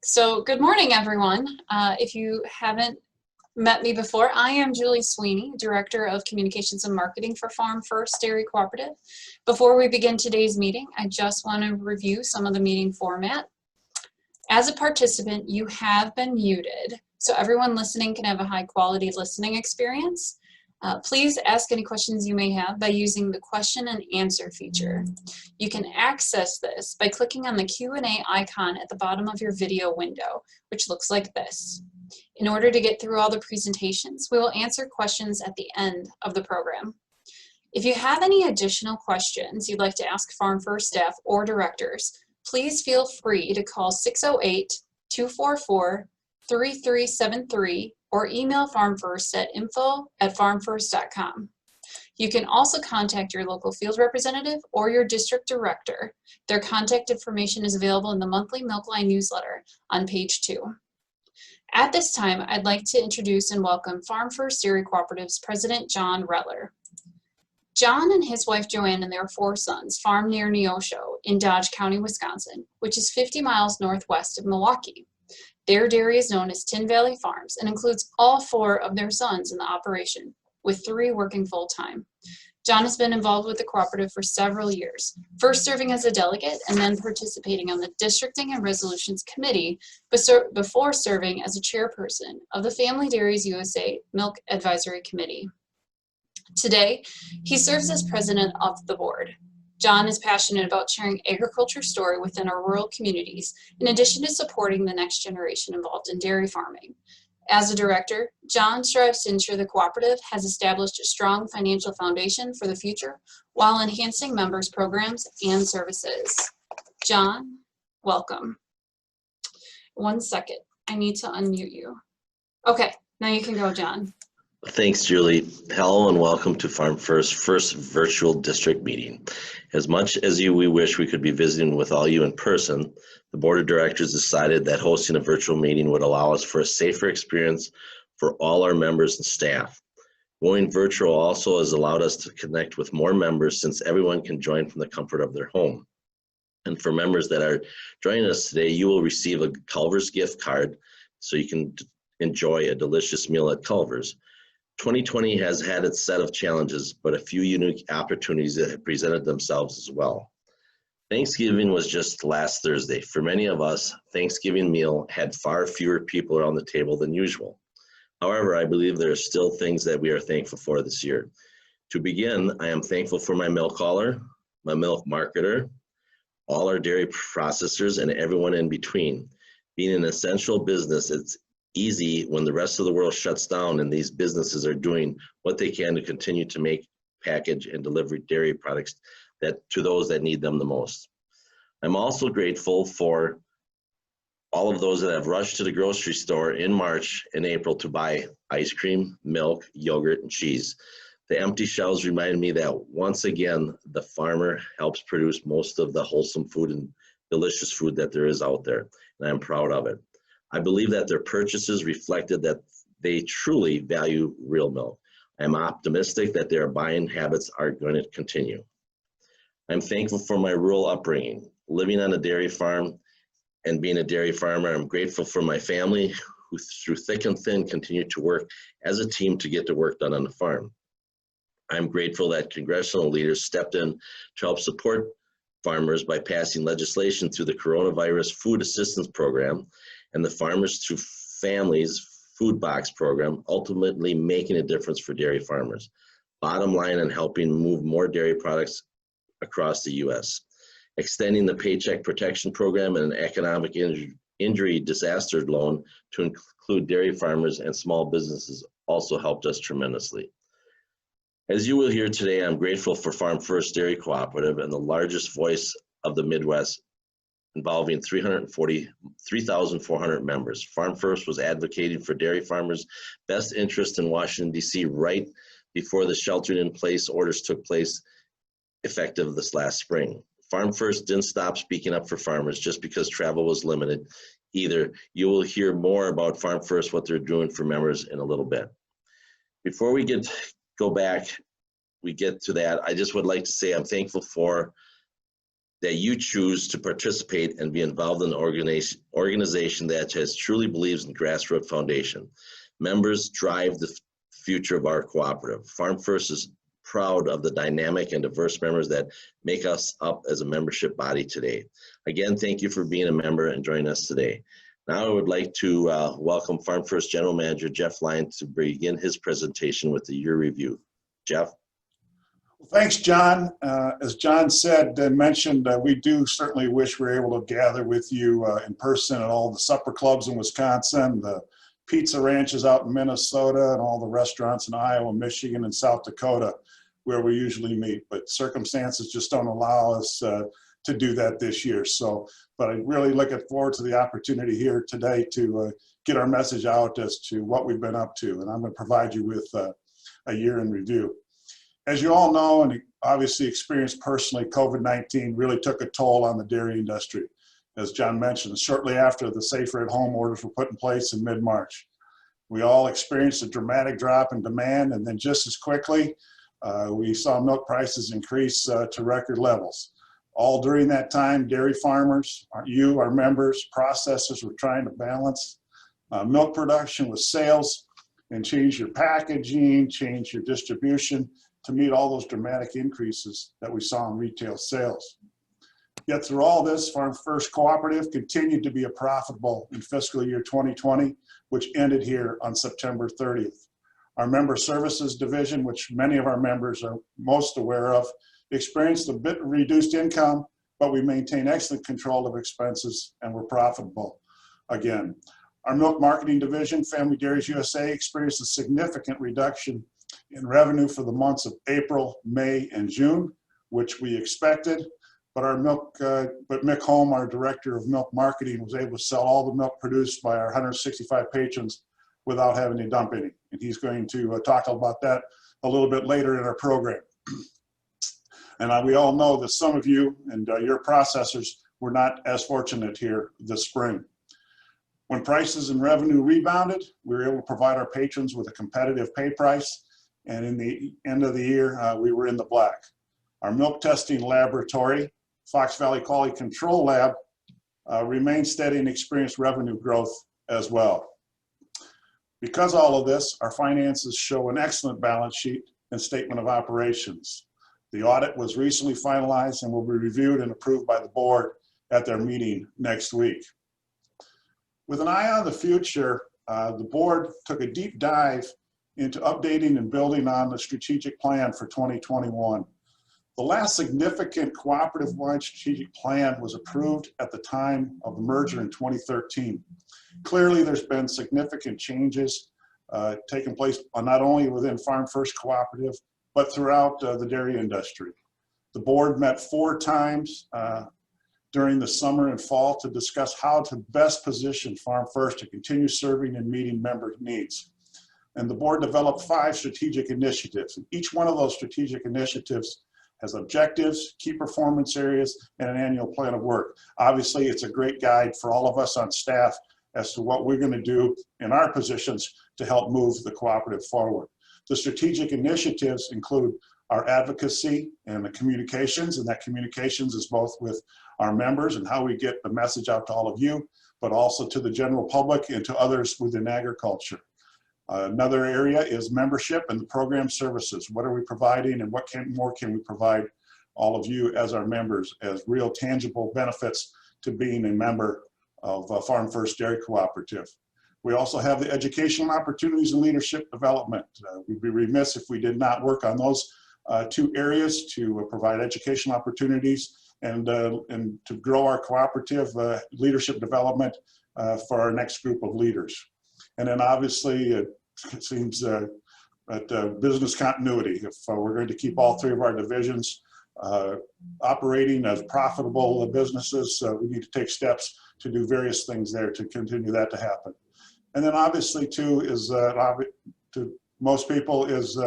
So good morning, everyone. If you haven't met me before, I am Julie Sweeney, Director of Communications and Marketing for FarmFirst Dairy Cooperative. Before we begin today's meeting, I just want to review some of the meeting format. As a participant, you have been muted, so everyone listening can have a high-quality listening experience. Please ask any questions you may have by using the question and answer feature. You can access this by clicking on the Q&A icon at the bottom of your video window, which looks like this. In order to get through all the presentations, we will answer questions at the end of the program. If you have any additional questions you'd like to ask FarmFirst staff or directors, please feel free to call 608-244-3373 or email FarmFirst at info@farmfirst.com. You can also contact your local field representative or your district director. Their contact information is available in the monthly Milkline newsletter on page 2. At this time, I'd like to introduce and welcome FarmFirst Dairy Cooperative's President, John Rettler. John and his wife Joanne and their 4 sons farm near Neosho in Dodge County, Wisconsin, which is 50 miles northwest of Milwaukee. Their dairy is known as Tin Valley Farms and includes all 4 of their sons in the operation, with 3 working full-time. John has been involved with the cooperative for several years, first serving as a delegate and then participating on the Districting and Resolutions Committee before serving as a chairperson of the Family Dairies USA Milk Advisory Committee. Today, he serves as president of the board. John is passionate about sharing agriculture story within our rural communities, in addition to supporting the next generation involved in dairy farming. As a director, John strives to ensure the cooperative has established a strong financial foundation for the future while enhancing members' programs and services. John, welcome. 1 second, I need to unmute you. Okay, now you can go, John. Thanks, Julie. Hello and welcome to FarmFirst's first virtual district meeting. As much as we wish we could be visiting with all you in person, the board of directors decided that hosting a virtual meeting would allow us for a safer experience for all our members and staff. Going virtual also has allowed us to connect with more members since everyone can join from the comfort of their home. And for members that are joining us today, you will receive a Culver's gift card so you can enjoy a delicious meal at Culver's. 2020 has had its set of challenges, but a few unique opportunities that have presented themselves as well. Thanksgiving was just last Thursday. For many of us, Thanksgiving meal had far fewer people around the table than usual. However, I believe there are still things that we are thankful for this year. To begin, I am thankful for my milk hauler, my milk marketer, all our dairy processors, and everyone in between. Being an essential business, it's easy when the rest of the world shuts down and these businesses are doing what they can to continue to make, package, and deliver dairy products to those that need them the most. I'm also grateful for all of those that have rushed to the grocery store in March and April to buy ice cream, milk, yogurt, and cheese. The empty shelves remind me that once again, the farmer helps produce most of the wholesome food and delicious food that there is out there, and I'm proud of it. I believe that their purchases reflected that they truly value real milk. I'm optimistic that their buying habits are going to continue. I'm thankful for my rural upbringing. Living on a dairy farm and being a dairy farmer, I'm grateful for my family who through thick and thin continue to work as a team to get the work done on the farm. I'm grateful that congressional leaders stepped in to help support farmers by passing legislation through the Coronavirus Food Assistance Program and the Farmers to Families Food Box Program, ultimately making a difference for dairy farmers. Bottom line, in helping move more dairy products across the U.S. Extending the Paycheck Protection Program and an economic injury disaster loan to include dairy farmers and small businesses also helped us tremendously. As you will hear today, I'm grateful for FarmFirst Dairy Cooperative and the largest voice of the Midwest, involving 3,400 members. FarmFirst was advocating for dairy farmers' best interest in Washington, D.C. right before the sheltering in place orders took place effective this last spring. FarmFirst didn't stop speaking up for farmers just because travel was limited either. You will hear more about FarmFirst, what they're doing for members in a little bit. Before we get to that, I just would like to say I'm thankful for that you choose to participate and be involved in an organization that has truly believes in grassroots foundation. Members drive the future of our cooperative. FarmFirst is proud of the dynamic and diverse members that make us up as a membership body today. Again, thank you for being a member and joining us today. Now I would like to welcome FarmFirst General Manager Jeff Lyon to begin his presentation with the year review. Jeff? Well, thanks, John. As John said and mentioned, we do certainly wish we were able to gather with you in person at all the supper clubs in Wisconsin, the pizza ranches out in Minnesota, and all the restaurants in Iowa, Michigan, and South Dakota where we usually meet. But circumstances just don't allow us to do that this year. But I really looking forward to the opportunity here today to get our message out as to what we've been up to. And I'm going to provide you with a year in review. As you all know, and obviously experienced personally, COVID-19 really took a toll on the dairy industry. As John mentioned, shortly after the safer at home orders were put in place in mid-March. We all experienced a dramatic drop in demand, and then just as quickly, we saw milk prices increase to record levels. All during that time, dairy farmers, our members, processors were trying to balance milk production with sales and change your packaging, change your distribution to meet all those dramatic increases that we saw in retail sales. Yet through all this, FarmFirst Cooperative continued to be profitable in fiscal year 2020, which ended here on September 30th. Our member services division, which many of our members are most aware of, experienced a bit reduced income, but we maintain excellent control of expenses and were profitable again. Our milk marketing division, Family Dairies USA, experienced a significant reduction in revenue for the months of April, May, and June, which we expected. But Mick Holm, our director of milk marketing, was able to sell all the milk produced by our 165 patrons without having to dump any. And he's going to talk about that a little bit later in our program. And we all know that some of you and your processors were not as fortunate here this spring. When prices and revenue rebounded, we were able to provide our patrons with a competitive pay price. And in the end of the year, we were in the black. Our milk testing laboratory, Fox Valley Quality Control Lab, remained steady and experienced revenue growth as well. Because of all of this, our finances show an excellent balance sheet and statement of operations. The audit was recently finalized and will be reviewed and approved by the board at their meeting next week. With an eye on the future, the board took a deep dive into updating and building on the strategic plan for 2021. The last significant cooperative-wide strategic plan was approved at the time of the merger in 2013. Clearly, there's been significant changes taking place not only within FarmFirst Cooperative, but throughout the dairy industry. The board met 4 times during the summer and fall to discuss how to best position FarmFirst to continue serving and meeting member needs. And the board developed 5 strategic initiatives. And each one of those strategic initiatives has objectives, key performance areas, and an annual plan of work. Obviously, it's a great guide for all of us on staff as to what we're going to do in our positions to help move the cooperative forward. The strategic initiatives include our advocacy and the communications, and that communications is both with our members and how we get the message out to all of you, but also to the general public and to others within agriculture. Another area is membership and the program services. What are we providing, and what more can we provide all of you as our members as real tangible benefits to being a member of FarmFirst Dairy Cooperative. We also have the educational opportunities and leadership development. We'd be remiss if we did not work on those 2 areas to provide educational opportunities and to grow our cooperative leadership development for our next group of leaders. And then obviously it seems that business continuity. If we're going to keep all 3 of our divisions operating as profitable businesses, we need to take steps to do various things there to continue that to happen. And then obviously too is to most people is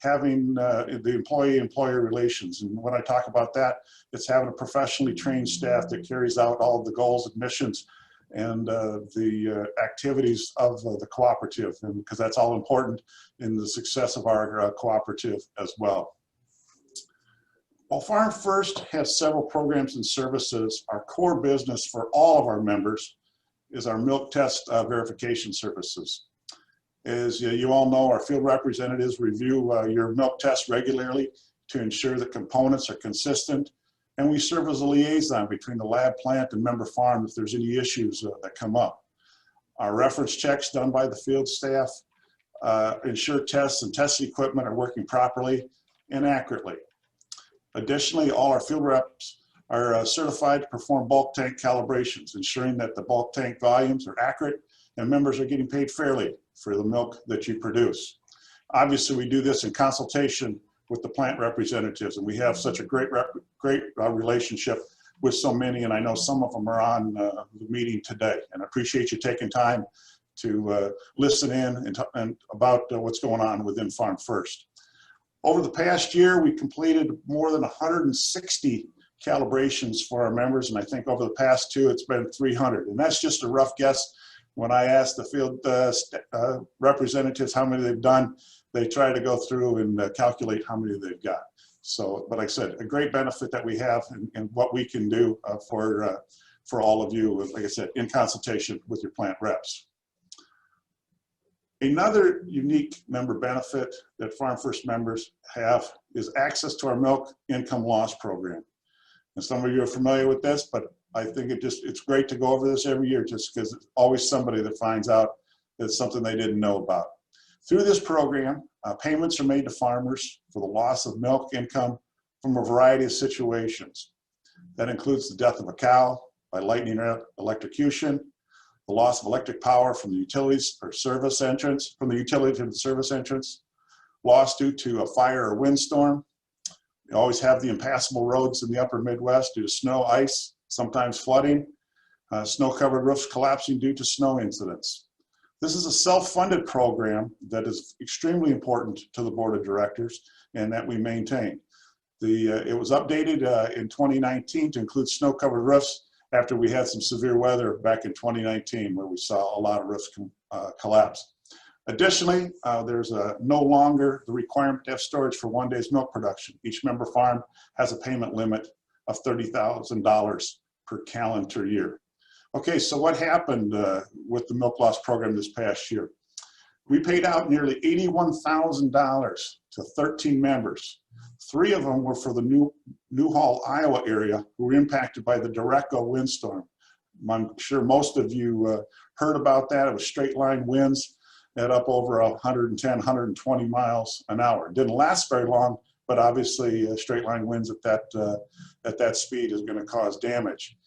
having the employee-employer relations. And when I talk about that, it's having a professionally trained staff that carries out all of the goals and missions and the activities of the cooperative, and because that's all important in the success of our cooperative as well. While FarmFirst has several programs and services, our core business for all of our members is our milk test verification services. As you all know, our field representatives review your milk tests regularly to ensure that components are consistent, and we serve as a liaison between the lab, plant, and member farm if there's any issues that come up. Our reference checks done by the field staff ensure tests and test equipment are working properly and accurately. Additionally, all our field reps are certified to perform bulk tank calibrations, ensuring that the bulk tank volumes are accurate and members are getting paid fairly for the milk that you produce. Obviously, we do this in consultation with the plant representatives, and we have such a great relationship with so many, and I know some of them are on the meeting today, and I appreciate you taking time to listen in and about what's going on within FarmFirst. Over the past year, we completed more than 160 calibrations for our members, and I think over the past two, it's been 300, and that's just a rough guess. When I asked the field representatives how many they've done, they try to go through and calculate how many they've got. So, but like I said, a great benefit that we have and what we can do for all of you, like I said, in consultation with your plant reps. Another unique member benefit that FarmFirst members have is access to our milk income loss program. And some of you are familiar with this, but I think it's great to go over this every year just because it's always somebody that finds out that it's something they didn't know about. Through this program, payments are made to farmers for the loss of milk income from a variety of situations. That includes the death of a cow by lightning or electrocution, the loss of electric power from the utilities or service entrance, from the utility to the service entrance, loss due to a fire or windstorm. You always have the impassable roads in the upper Midwest due to snow, ice, sometimes flooding, snow-covered roofs collapsing due to snow incidents. This is a self-funded program that is extremely important to the board of directors and that we maintain. It was updated in 2019 to include snow-covered roofs after we had some severe weather back in 2019 where we saw a lot of roofs collapse. Additionally, there's no longer the requirement to have storage for 1 day's milk production. Each member farm has a payment limit of $30,000 per calendar year. Okay, so what happened with the milk loss program this past year? We paid out nearly $81,000 to 13 members. 3 of them were for the Newhall, Iowa area who were impacted by the Derecho windstorm. I'm sure most of you heard about that. It was straight line winds at up over 110, 120 miles an hour. It didn't last very long, but obviously straight line winds at that speed is going to cause damage.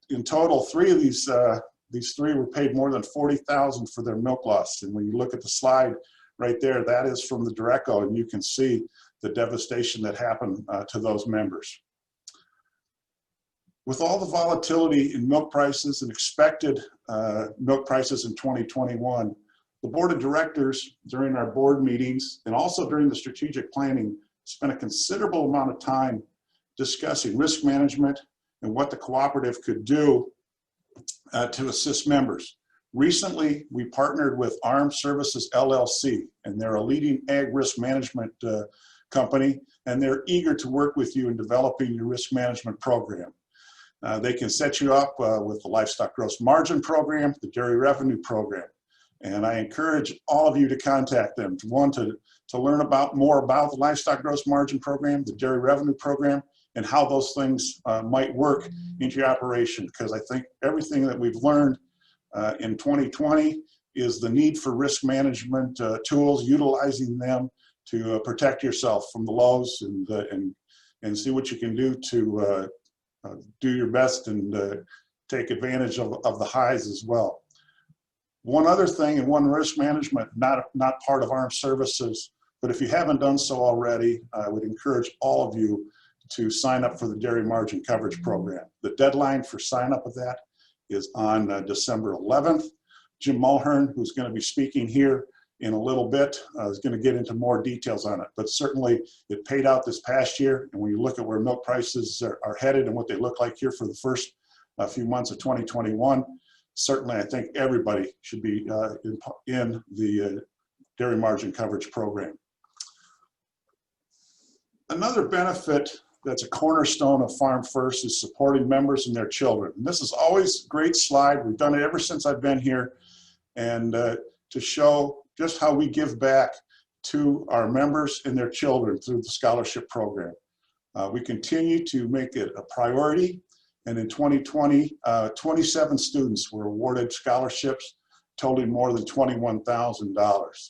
In total, 3 of these 3 were paid more than $40,000 for their milk loss. And when you look at the slide right there, that is from the Derecho, and you can see the devastation that happened to those members. With all the volatility in milk prices and expected milk prices in 2021, the board of directors during our board meetings and also during the strategic planning spent a considerable amount of time discussing risk management and what the cooperative could do to assist members. Recently, we partnered with Armed Services LLC, and they're a leading ag risk management company, and they're eager to work with you in developing your risk management program. They can set you up with the Livestock Gross Margin Program, the Dairy Revenue Program, and I encourage all of you to contact them. One, to learn more about the Livestock Gross Margin Program, the Dairy Revenue Program, and how those things might work into your operation, because I think everything that we've learned in 2020 is the need for risk management tools, utilizing them to protect yourself from the lows and see what you can do to do your best and take advantage of the highs as well. One other thing, and one risk management, not part of Armed Services, but if you haven't done so already, I would encourage all of you to sign up for the Dairy Margin Coverage Program. The deadline for sign up of that is on December 11th. Jim Mulhern, who's going to be speaking here in a little bit, is going to get into more details on it. But certainly it paid out this past year, and when you look at where milk prices are headed and what they look like here for the first few months of 2021, certainly I think everybody should be in the Dairy Margin Coverage Program. Another benefit that's a cornerstone of FarmFirst is supporting members and their children. And this is always a great slide. We've done it ever since I've been here, and to show just how we give back to our members and their children through the scholarship program. We continue to make it a priority, and in 2020, 27 students were awarded scholarships totaling more than $21,000.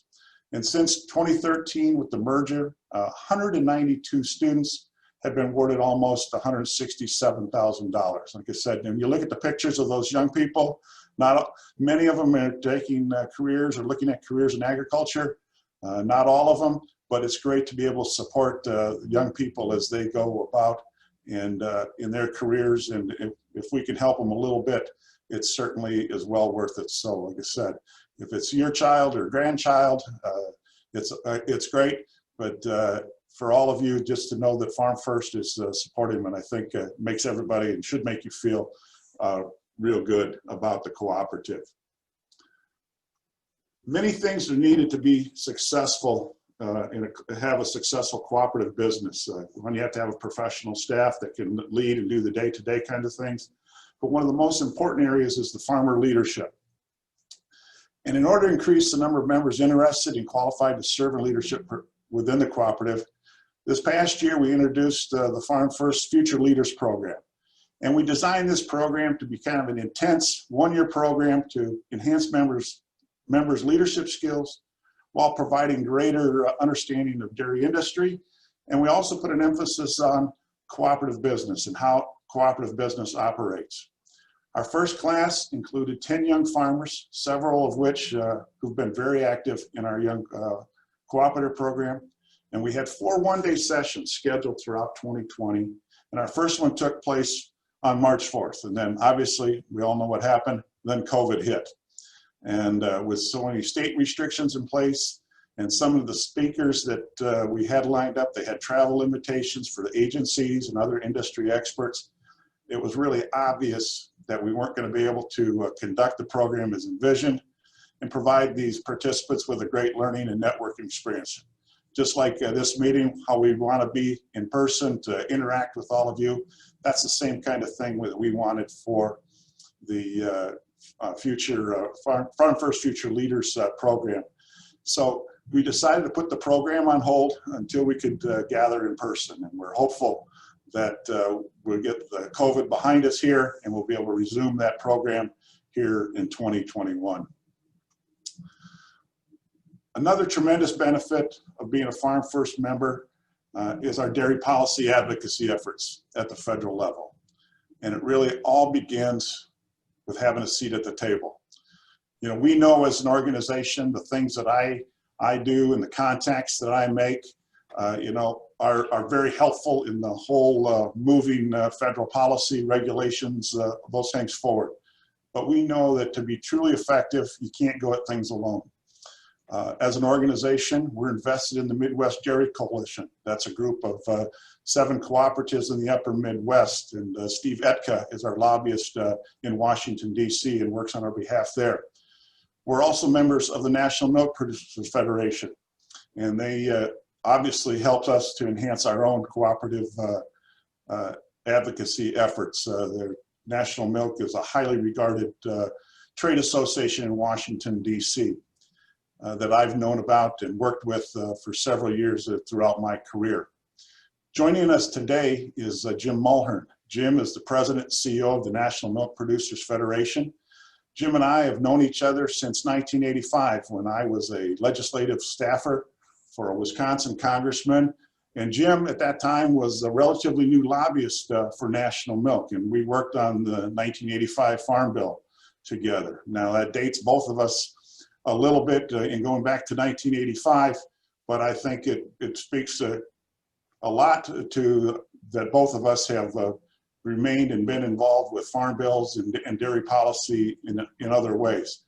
And since 2013, with the merger, 192 students have been awarded almost $167,000. Like I said, when you look at the pictures of those young people, not many of them are taking careers or looking at careers in agriculture. Not all of them, but it's great to be able to support young people as they go about and in their careers. And if we can help them a little bit, it certainly is well worth it. So, like I said, if it's your child or grandchild, it's great. But for all of you, just to know that FarmFirst is supporting them, and I think makes everybody and should make you feel real good about the cooperative. Many things are needed to be successful and have a successful cooperative business. One, you have to have a professional staff that can lead and do the day-to-day kind of things. But one of the most important areas is the farmer leadership. And in order to increase the number of members interested and qualified to serve in leadership within the cooperative, this past year we introduced the FarmFirst Future Leaders Program. And we designed this program to be kind of an intense one-year program to enhance members' leadership skills while providing greater understanding of dairy industry. And we also put an emphasis on cooperative business and how cooperative business operates. Our first class included 10 young farmers, several of which who've been very active in our young cooperative program. And we had 4 one-day sessions scheduled throughout 2020. And our first one took place on March 4th. And then obviously, we all know what happened, then COVID hit. And with so many state restrictions in place, and some of the speakers that we had lined up, they had travel limitations for the agencies and other industry experts. It was really obvious that we weren't going to be able to conduct the program as envisioned and provide these participants with a great learning and networking experience. Just like this meeting, how we want to be in person to interact with all of you, that's the same kind of thing that we wanted for the FarmFirst Future Leaders program. So we decided to put the program on hold until we could gather in person, and we're hopeful that we'll get the COVID behind us here and we'll be able to resume that program here in 2021. Another tremendous benefit of being a FarmFirst member is our dairy policy advocacy efforts at the federal level. And it really all begins with having a seat at the table. You know, we know as an organization, the things that I do and the contacts that I make, you know, are very helpful in the whole moving federal policy, regulations, those things forward. But we know that to be truly effective, you can't go at things alone. As an organization, we're invested in the Midwest Dairy Coalition. That's a group of 7 cooperatives in the upper Midwest, and Steve Etka is our lobbyist in Washington, D.C. and works on our behalf there. We're also members of the National Milk Producers Federation, and they obviously helped us to enhance our own cooperative advocacy efforts. The National Milk is a highly regarded trade association in Washington, D.C. That I've known about and worked with for several years throughout my career. Joining us today is Jim Mulhern. Jim is the president and CEO of the National Milk Producers Federation. Jim and I have known each other since 1985 when I was a legislative staffer for a Wisconsin congressman. And Jim at that time was a relatively new lobbyist for National Milk, and we worked on the 1985 Farm Bill together. Now that dates both of us a little bit in going back to 1985, but I think it speaks a lot to that both of us have remained and been involved with farm bills and dairy policy in other ways.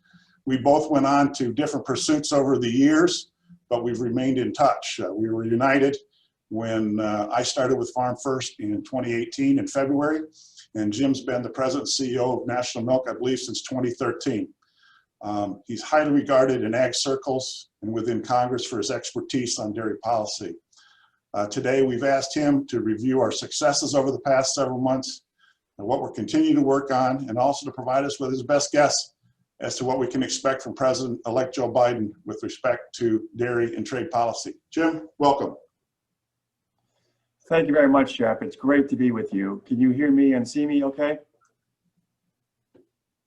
We both went on to different pursuits over the years, but we've remained in touch. We were united when I started with FarmFirst in 2018 in February, and Jim's been the president and CEO of National Milk, I believe, since 2013. He's highly regarded in ag circles and within Congress for his expertise on dairy policy. Today, we've asked him to review our successes over the past several months and what we're continuing to work on, and also to provide us with his best guess as to what we can expect from President-elect Joe Biden with respect to dairy and trade policy. Jim, welcome. Thank you very much, Jeff. It's great to be with you. Can you hear me and see me okay?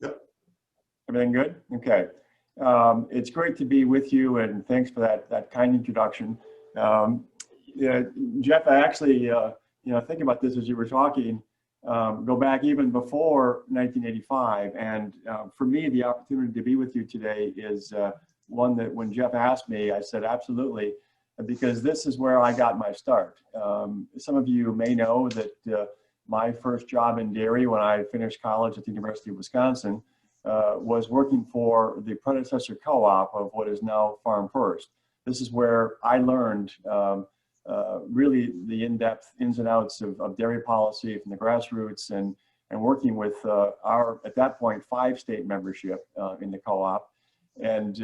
Yep. Everything good? Okay. It's great to be with you, and thanks for that kind introduction. Yeah, Jeff, I actually, think about this as you were talking, go back even before 1985. And for me, the opportunity to be with you today is one that when Jeff asked me, I said, absolutely, because this is where I got my start. Some of you may know that my first job in dairy when I finished college at the University of Wisconsin was working for the predecessor co-op of what is now FarmFirst. This is where I learned really the in-depth ins and outs of dairy policy from the grassroots, and working with our, at that point, 5-state membership in the co-op. And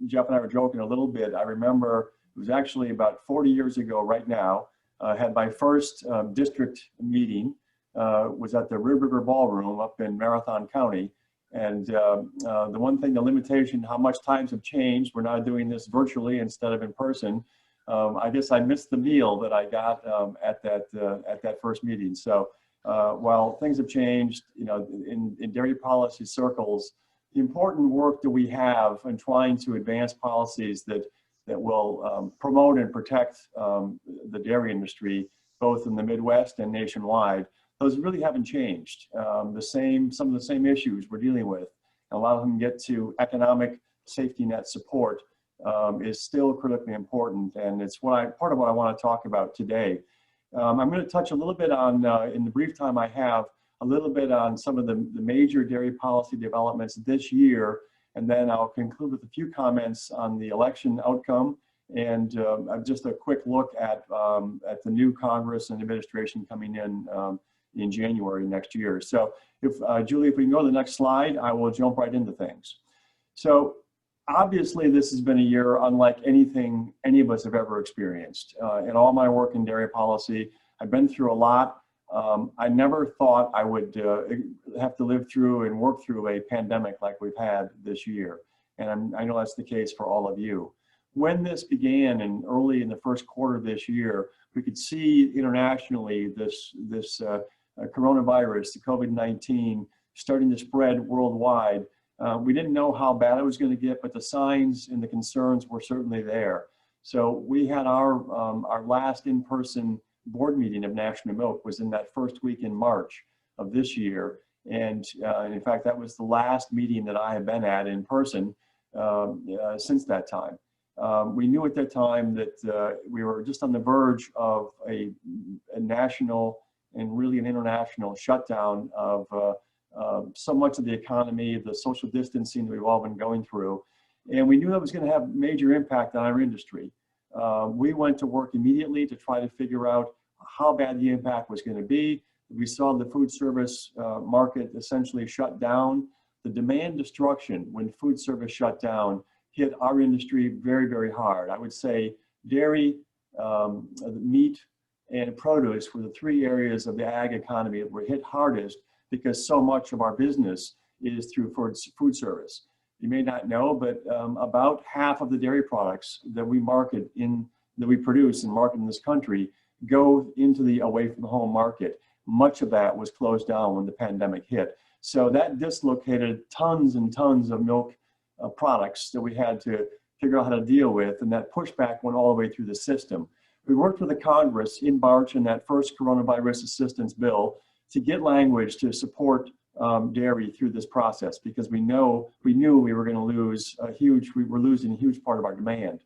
Jeff and I were joking a little bit. I remember it was actually about 40 years ago right now, had my first district meeting, was at the Red River Ballroom up in Marathon County. And the one thing, the limitation, how much times have changed. We're now doing this virtually instead of in person. I guess I missed the meal that I got at that first meeting. So while things have changed, in dairy policy circles, the important work that we have in trying to advance policies that will promote and protect the dairy industry, both in the Midwest and nationwide, those really haven't changed. Some of the same issues we're dealing with, a lot of them get to economic safety net support, is still critically important, and it's part of what I want to talk about today. I'm going to touch a little bit on, in the brief time I have, a little bit on some of the major dairy policy developments this year, and then I'll conclude with a few comments on the election outcome, and just a quick look at the new Congress and administration coming in January next year. So if Julie, if we can go to the next slide, I will jump right into things. So obviously this has been a year unlike anything any of us have ever experienced. In all my work in dairy policy, I've been through a lot. I never thought I would have to live through and work through a pandemic like we've had this year. And I know that's the case for all of you. When this began and early in the first quarter of this year, we could see internationally this coronavirus, the COVID-19, starting to spread worldwide. We didn't know how bad it was going to get, but the signs and the concerns were certainly there. So we had our last in-person board meeting of National Milk was in that first week in March of this year. And in fact, that was the last meeting that I have been at in person since that time. We knew at that time that we were just on the verge of a national and really an international shutdown of so much of the economy, the social distancing that we've all been going through. And we knew that was going to have major impact on our industry. We went to work immediately to try to figure out how bad the impact was going to be. We saw the food service market essentially shut down. The demand destruction when food service shut down hit our industry very, very hard. I would say dairy, meat, and produce were the 3 areas of the ag economy that were hit hardest because so much of our business is through food service. You may not know, but about half of the dairy products that we produce and market in this country go into the away from home market. Much of that was closed down when the pandemic hit. So that dislocated tons and tons of milk products that we had to figure out how to deal with, and that pushback went all the way through the system. We worked with the Congress in March in that first coronavirus assistance bill to get language to support dairy through this process, because we knew we were going to lose we were losing a huge part of our demand.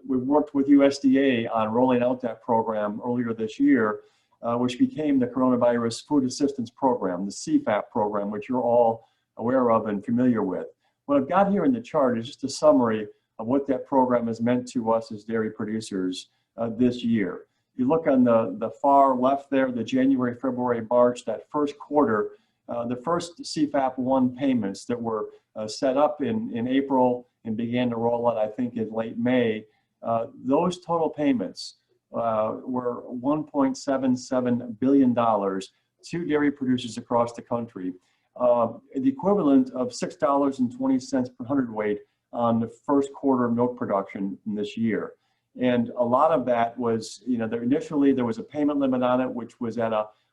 We worked with USDA on rolling out that program earlier this year, which became the Coronavirus Food Assistance Program, the CFAP program, which you're all aware of and familiar with. What I've got here in the chart is just a summary of what that program has meant to us as dairy producers this year. You look on the far left there, the January, February, March, that first quarter, the first CFAP 1 payments that were set up in April and began to roll out, I think, in late May, Those total payments were $1.77 billion to dairy producers across the country, the equivalent of $6.20 per hundredweight on the first quarter milk production in this year. And a lot of that was, initially there was a payment limit on it, which was at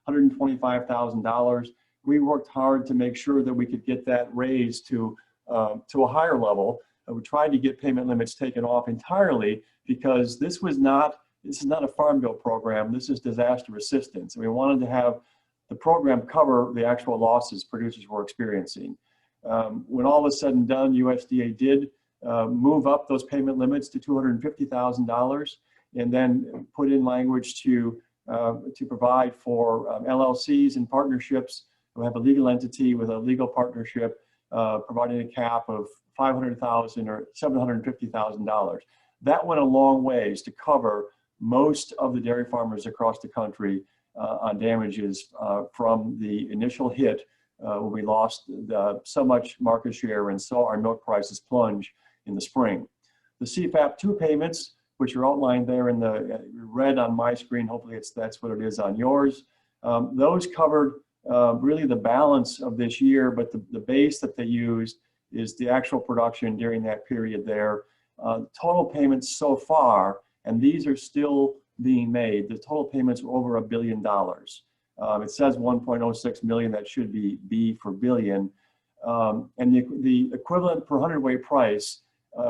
$125,000. We worked hard to make sure that we could get that raised to a higher level. We tried to get payment limits taken off entirely because this is not a farm bill program. This is disaster assistance. And we wanted to have the program cover the actual losses producers were experiencing. When all was said and done, USDA did move up those payment limits to $250,000 and then put in language to provide for LLCs and partnerships who have a legal entity with a legal partnership, providing a cap of $500,000 or $750,000. That went a long ways to cover most of the dairy farmers across the country on damages from the initial hit when we lost so much market share and saw our milk prices plunge in the spring. The CFAP 2 payments, which are outlined there in the red on my screen, hopefully that's what it is on yours. Those covered really the balance of this year, but the base that they used is the actual production during that period there. Total payments so far, and these are still being made, the total payments are over $1 billion. It says 1.06 million, that should be B for billion. And the equivalent per hundredweight price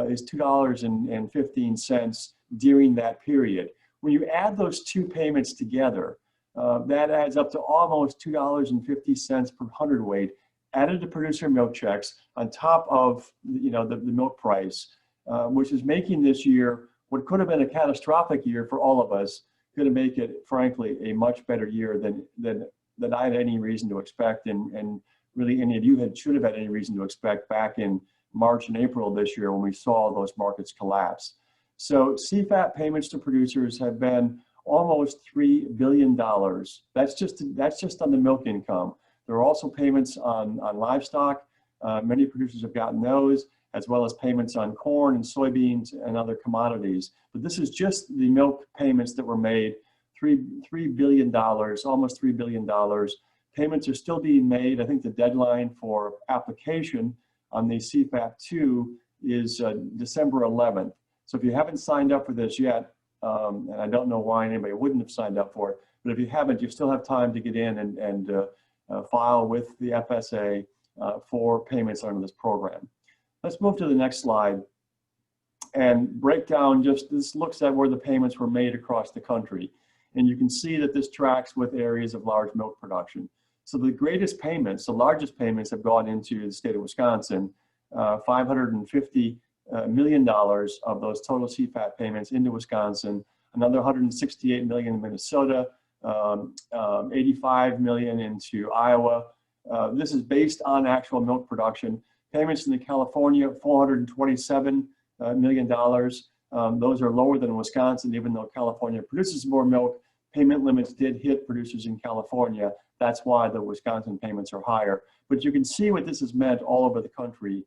is $2.15 during that period. When you add those two payments together, that adds up to almost $2.50 per hundredweight added to producer milk checks on top of the milk price, which is making this year what could have been a catastrophic year for all of us, going to make it, frankly, a much better year than I had any reason to expect, and really any of you should have had any reason to expect back in March and April of this year when we saw those markets collapse. So CFAP payments to producers have been almost $3 billion. That's just on the milk income. There are also payments on livestock. Many producers have gotten those, as well as payments on corn and soybeans and other commodities. But this is just the milk payments that were made, $3 billion, almost $3 billion. Payments are still being made. I think the deadline for application on the CFAP 2 is December 11th. So if you haven't signed up for this yet, and I don't know why anybody wouldn't have signed up for it, but if you haven't, you still have time to get in and file with the FSA for payments under this program. Let's move to the next slide and break down this looks at where the payments were made across the country. And you can see that this tracks with areas of large milk production. So the greatest payments, the largest payments have gone into the state of Wisconsin, $550 million of those total CFAP payments into Wisconsin, another $168 million in Minnesota, $85 million into Iowa. This is based on actual milk production. Payments in California, $427 million. Those are lower than Wisconsin, even though California produces more milk. Payment limits did hit producers in California. That's why the Wisconsin payments are higher. But you can see what this has meant all over the country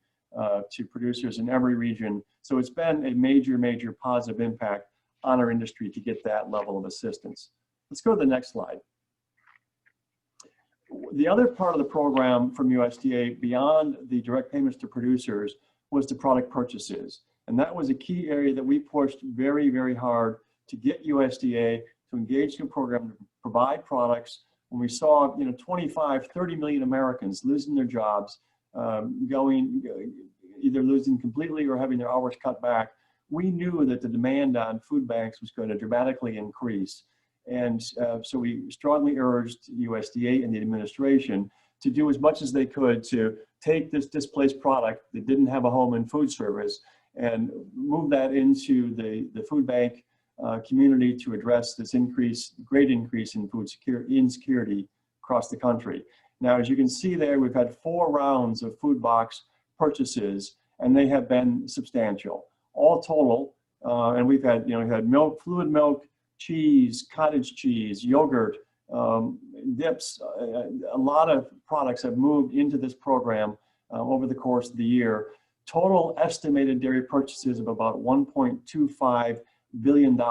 to producers in every region. So it's been a major, major positive impact on our industry to get that level of assistance. Let's go to the next slide. The other part of the program from USDA, beyond the direct payments to producers, was the product purchases. And that was a key area that we pushed very, very hard to get USDA to engage in a program to provide products. When we saw 25, 30 million Americans losing their jobs, either losing completely or having their hours cut back, we knew that the demand on food banks was going to dramatically increase. And so we strongly urged USDA and the administration to do as much as they could to take this displaced product that didn't have a home in food service and move that into the food bank community to address this great increase in food insecurity across the country. Now, as you can see there, we've had 4 rounds of food box purchases, and they have been substantial. All total, and we've had milk, fluid milk, cheese, cottage cheese, yogurt, dips. A lot of products have moved into this program over the course of the year. total estimated dairy purchases of about $1.25 billion.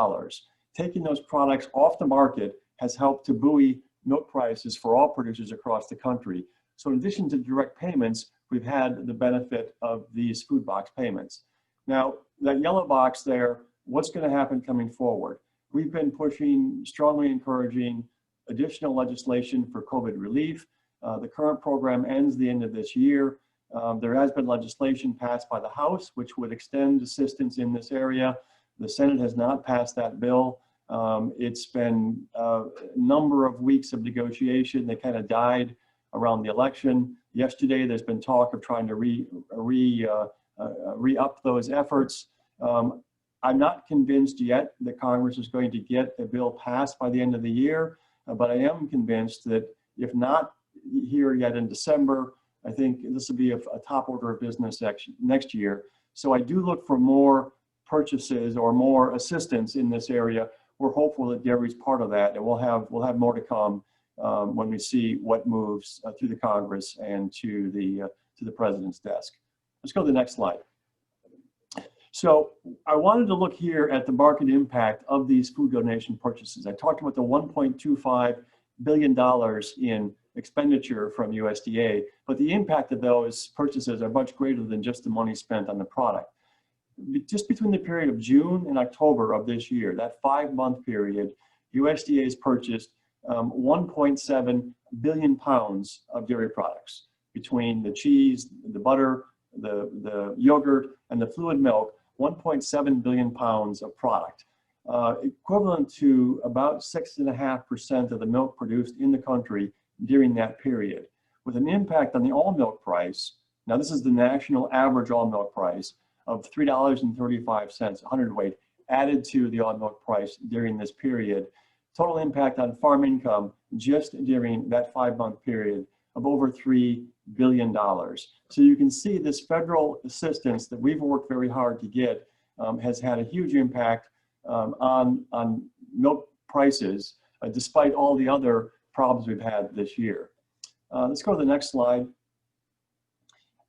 Taking those products off the market has helped to buoy milk prices for all producers across the country. So in addition to direct payments, we've had the benefit of these food box payments. Now, that yellow box there, what's going to happen coming forward? We've been pushing, strongly encouraging additional legislation for COVID relief. The current program ends the end of this year. There has been legislation passed by the House, which would extend assistance in this area. The Senate has not passed that bill. It's been a number of weeks of negotiation. They kind of died around the election. Yesterday, there's been talk of trying to re-up those efforts. I'm not convinced yet that Congress is going to get a bill passed by the end of the year, but I am convinced that if not here yet in December, I think this will be a top order of business next year. So I do look for more purchases or more assistance in this area. We're hopeful that dairy is part of that, and we'll have more to come when we see what moves through the Congress and to the President's desk. Let's go to the next slide. So I wanted to look here at the market impact of these food donation purchases. I talked about the $1.25 billion in expenditure from USDA, but the impact of those purchases are much greater than just the money spent on the product. Just between the period of June and October of this year, that 5-month period, USDA has purchased 1.7 billion pounds of dairy products between the cheese, the butter, the yogurt, and the fluid milk. 1.7 billion pounds of product, equivalent to about 6.5% of the milk produced in the country during that period, with an impact on the all milk price. Now, this is the national average all milk price of $3.35, 100 added to the all milk price during this period. Total impact on farm income just during that 5-month period of over $3 billion. So you can see this federal assistance that we've worked very hard to get has had a huge impact on milk prices, despite all the other problems we've had this year. Let's go to the next slide.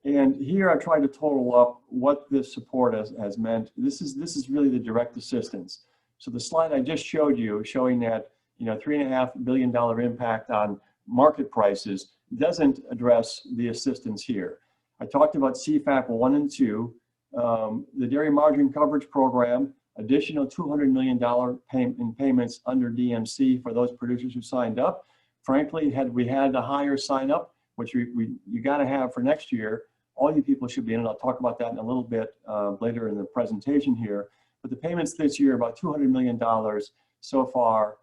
And here I tried to total up what this support has meant. This is really the direct assistance. So the slide I just showed you, showing that $3.5 billion impact on market prices, doesn't address the assistance here. I talked about CFAP 1 and 2, the Dairy Margin Coverage Program, additional $200 million in payments under DMC for those producers who signed up. Frankly, had we had a higher sign up, which you got to have for next year, all you people should be in, and I'll talk about that in a little bit later in the presentation here. But the payments this year, about $200 million so far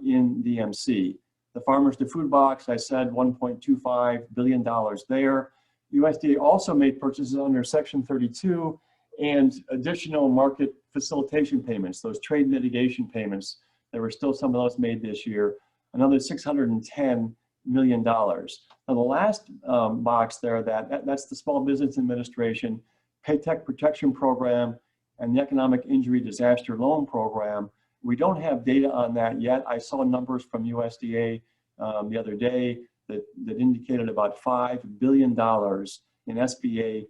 in DMC. The Farmers to Food Box, I said $1.25 billion there. USDA also made purchases under Section 32 and additional market facilitation payments, those trade mitigation payments. There were still some of those made this year, another $610 million. Now the last box there, that's the Small Business Administration Paycheck Protection Program and the Economic Injury Disaster Loan Program. We don't have data on that yet. I saw numbers from USDA the other day that indicated about $5 billion in SBA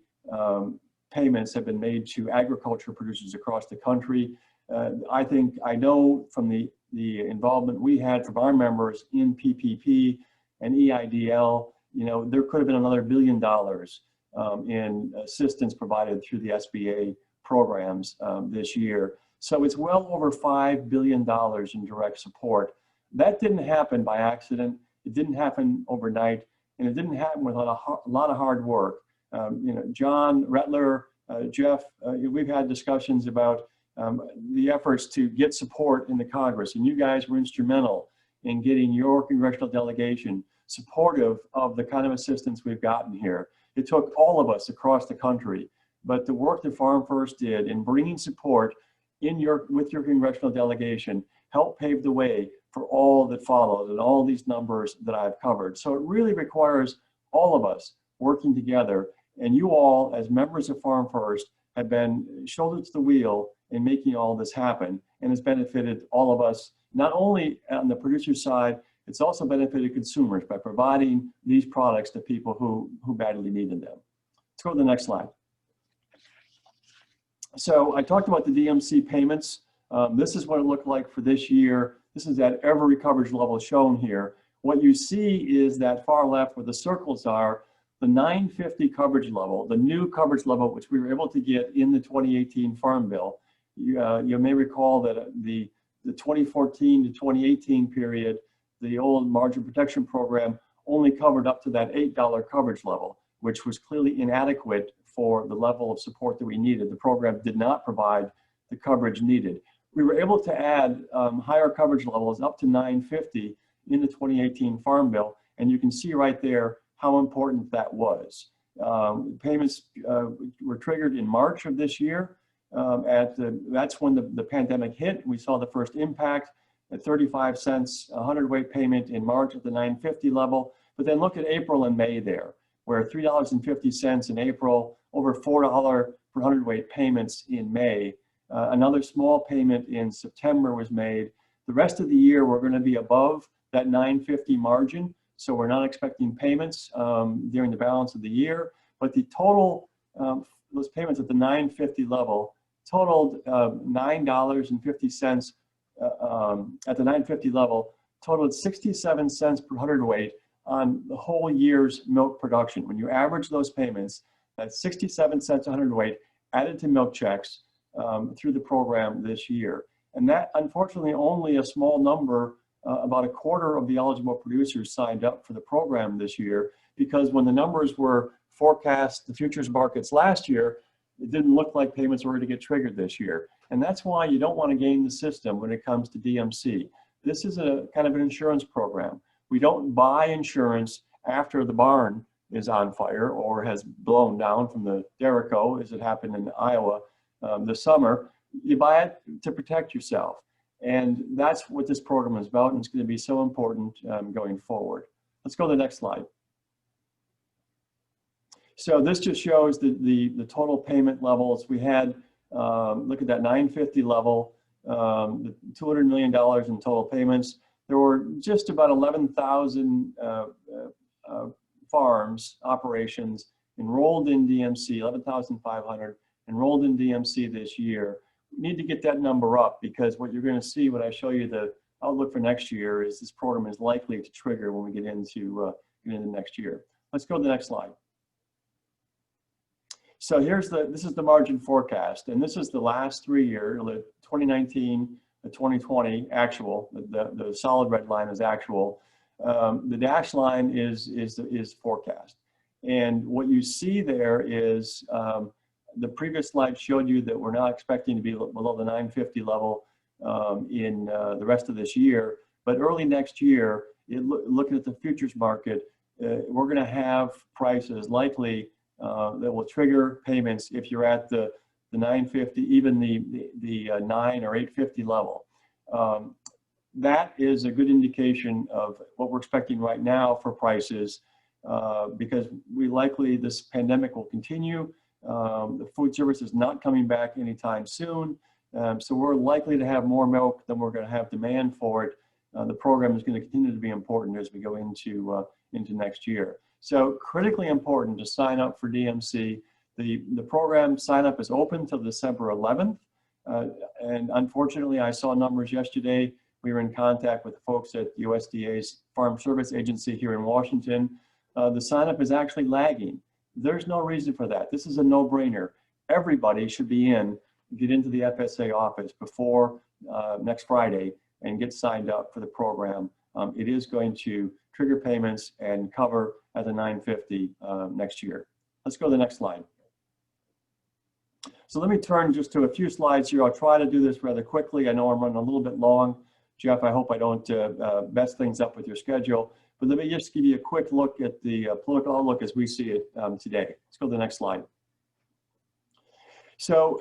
payments have been made to agriculture producers across the country. I know from the involvement we had from our members in PPP and EIDL, there could have been another $1 billion in assistance provided through the SBA programs this year. So it's well over $5 billion in direct support. That didn't happen by accident. It didn't happen overnight, and it didn't happen without a lot of hard work. John, Rettler, Jeff, we've had discussions about the efforts to get support in the Congress, and you guys were instrumental in getting your congressional delegation supportive of the kind of assistance we've gotten here. It took all of us across the country, but the work that FarmFirst did in bringing support with your congressional delegation helped pave the way for all that followed and all these numbers that I've covered. So it really requires all of us working together, and you all as members of FarmFirst have been shoulder to the wheel in making all this happen, and has benefited all of us, not only on the producer side, it's also benefited consumers by providing these products to people who badly needed them. Let's go to the next slide. So I talked about the DMC payments. This is what it looked like for this year. This is at every coverage level shown here. What you see is that far left where the circles are, the 950 coverage level, the new coverage level, which we were able to get in the 2018 Farm Bill. You may recall that the 2014 to 2018 period, the old margin protection program only covered up to that $8 coverage level, which was clearly inadequate for the level of support that we needed. The program did not provide the coverage needed. We were able to add higher coverage levels up to 950 in the 2018 Farm Bill, and you can see right there how important that was. Payments were triggered in March of this year. That's when the pandemic hit. We saw the first impact at 35 cents a hundredweight payment in March at the 950 level. But then look at April and May there, where $3.50 in April, over $4 per hundredweight payments in May. Another small payment in September was made. The rest of the year, we're going to be above that 950 margin. So we're not expecting payments during the balance of the year. But the total, those payments at the 950 level totaled $9.50 at the 950 level, totaled 67 cents per hundredweight on the whole year's milk production. When you average those payments, that's 67 cents a hundredweight added to milk checks through the program this year. And that, unfortunately, only a small number, about a quarter of the eligible producers signed up for the program this year, because when the numbers were forecast, the futures markets last year, it didn't look like payments were going to get triggered this year. And that's why you don't want to game the system when it comes to DMC. This is a kind of an insurance program. We don't buy insurance after the barn is on fire or has blown down from the Derico, as it happened in Iowa this summer. You buy it to protect yourself. And that's what this program is about, and it's going to be so important going forward. Let's go to the next slide. So this just shows the total payment levels. We had, look at that 950 level, the $200 million in total payments. There were just about 11,000 farms, operations enrolled in DMC, 11,500 enrolled in DMC this year. We need to get that number up, because what you're going to see when I show you the outlook for next year is this program is likely to trigger when we get into next year. Let's go to the next slide. So this is the margin forecast, and this is the last 3 years, the 2019, the 2020 actual. The solid red line is actual. The dashed line is forecast, and what you see there is the previous slide showed you that we're not expecting to be below the 950 level in the rest of this year, but early next year, looking at the futures market, we're going to have prices likely that will trigger payments if you're at the 950, even the 9 or 850 level. That is a good indication of what we're expecting right now for prices, because this pandemic will continue. The food service is not coming back anytime soon. So we're likely to have more milk than we're going to have demand for it. The program is going to continue to be important as we go into next year. So critically important to sign up for DMC. The program sign up is open till December 11th. And unfortunately, I saw numbers yesterday. We were in contact with the folks at USDA's Farm Service Agency here in Washington. The sign up is actually lagging. There's no reason for that. This is a no-brainer. Everybody should get into the FSA office before next Friday and get signed up for the program. It is going to trigger payments and cover at the 950 next year. Let's go to the next slide. So let me turn just to a few slides here. I'll try to do this rather quickly. I know I'm running a little bit long. Jeff, I hope I don't mess things up with your schedule. But let me just give you a quick look at the political outlook as we see it today. Let's go to the next slide. So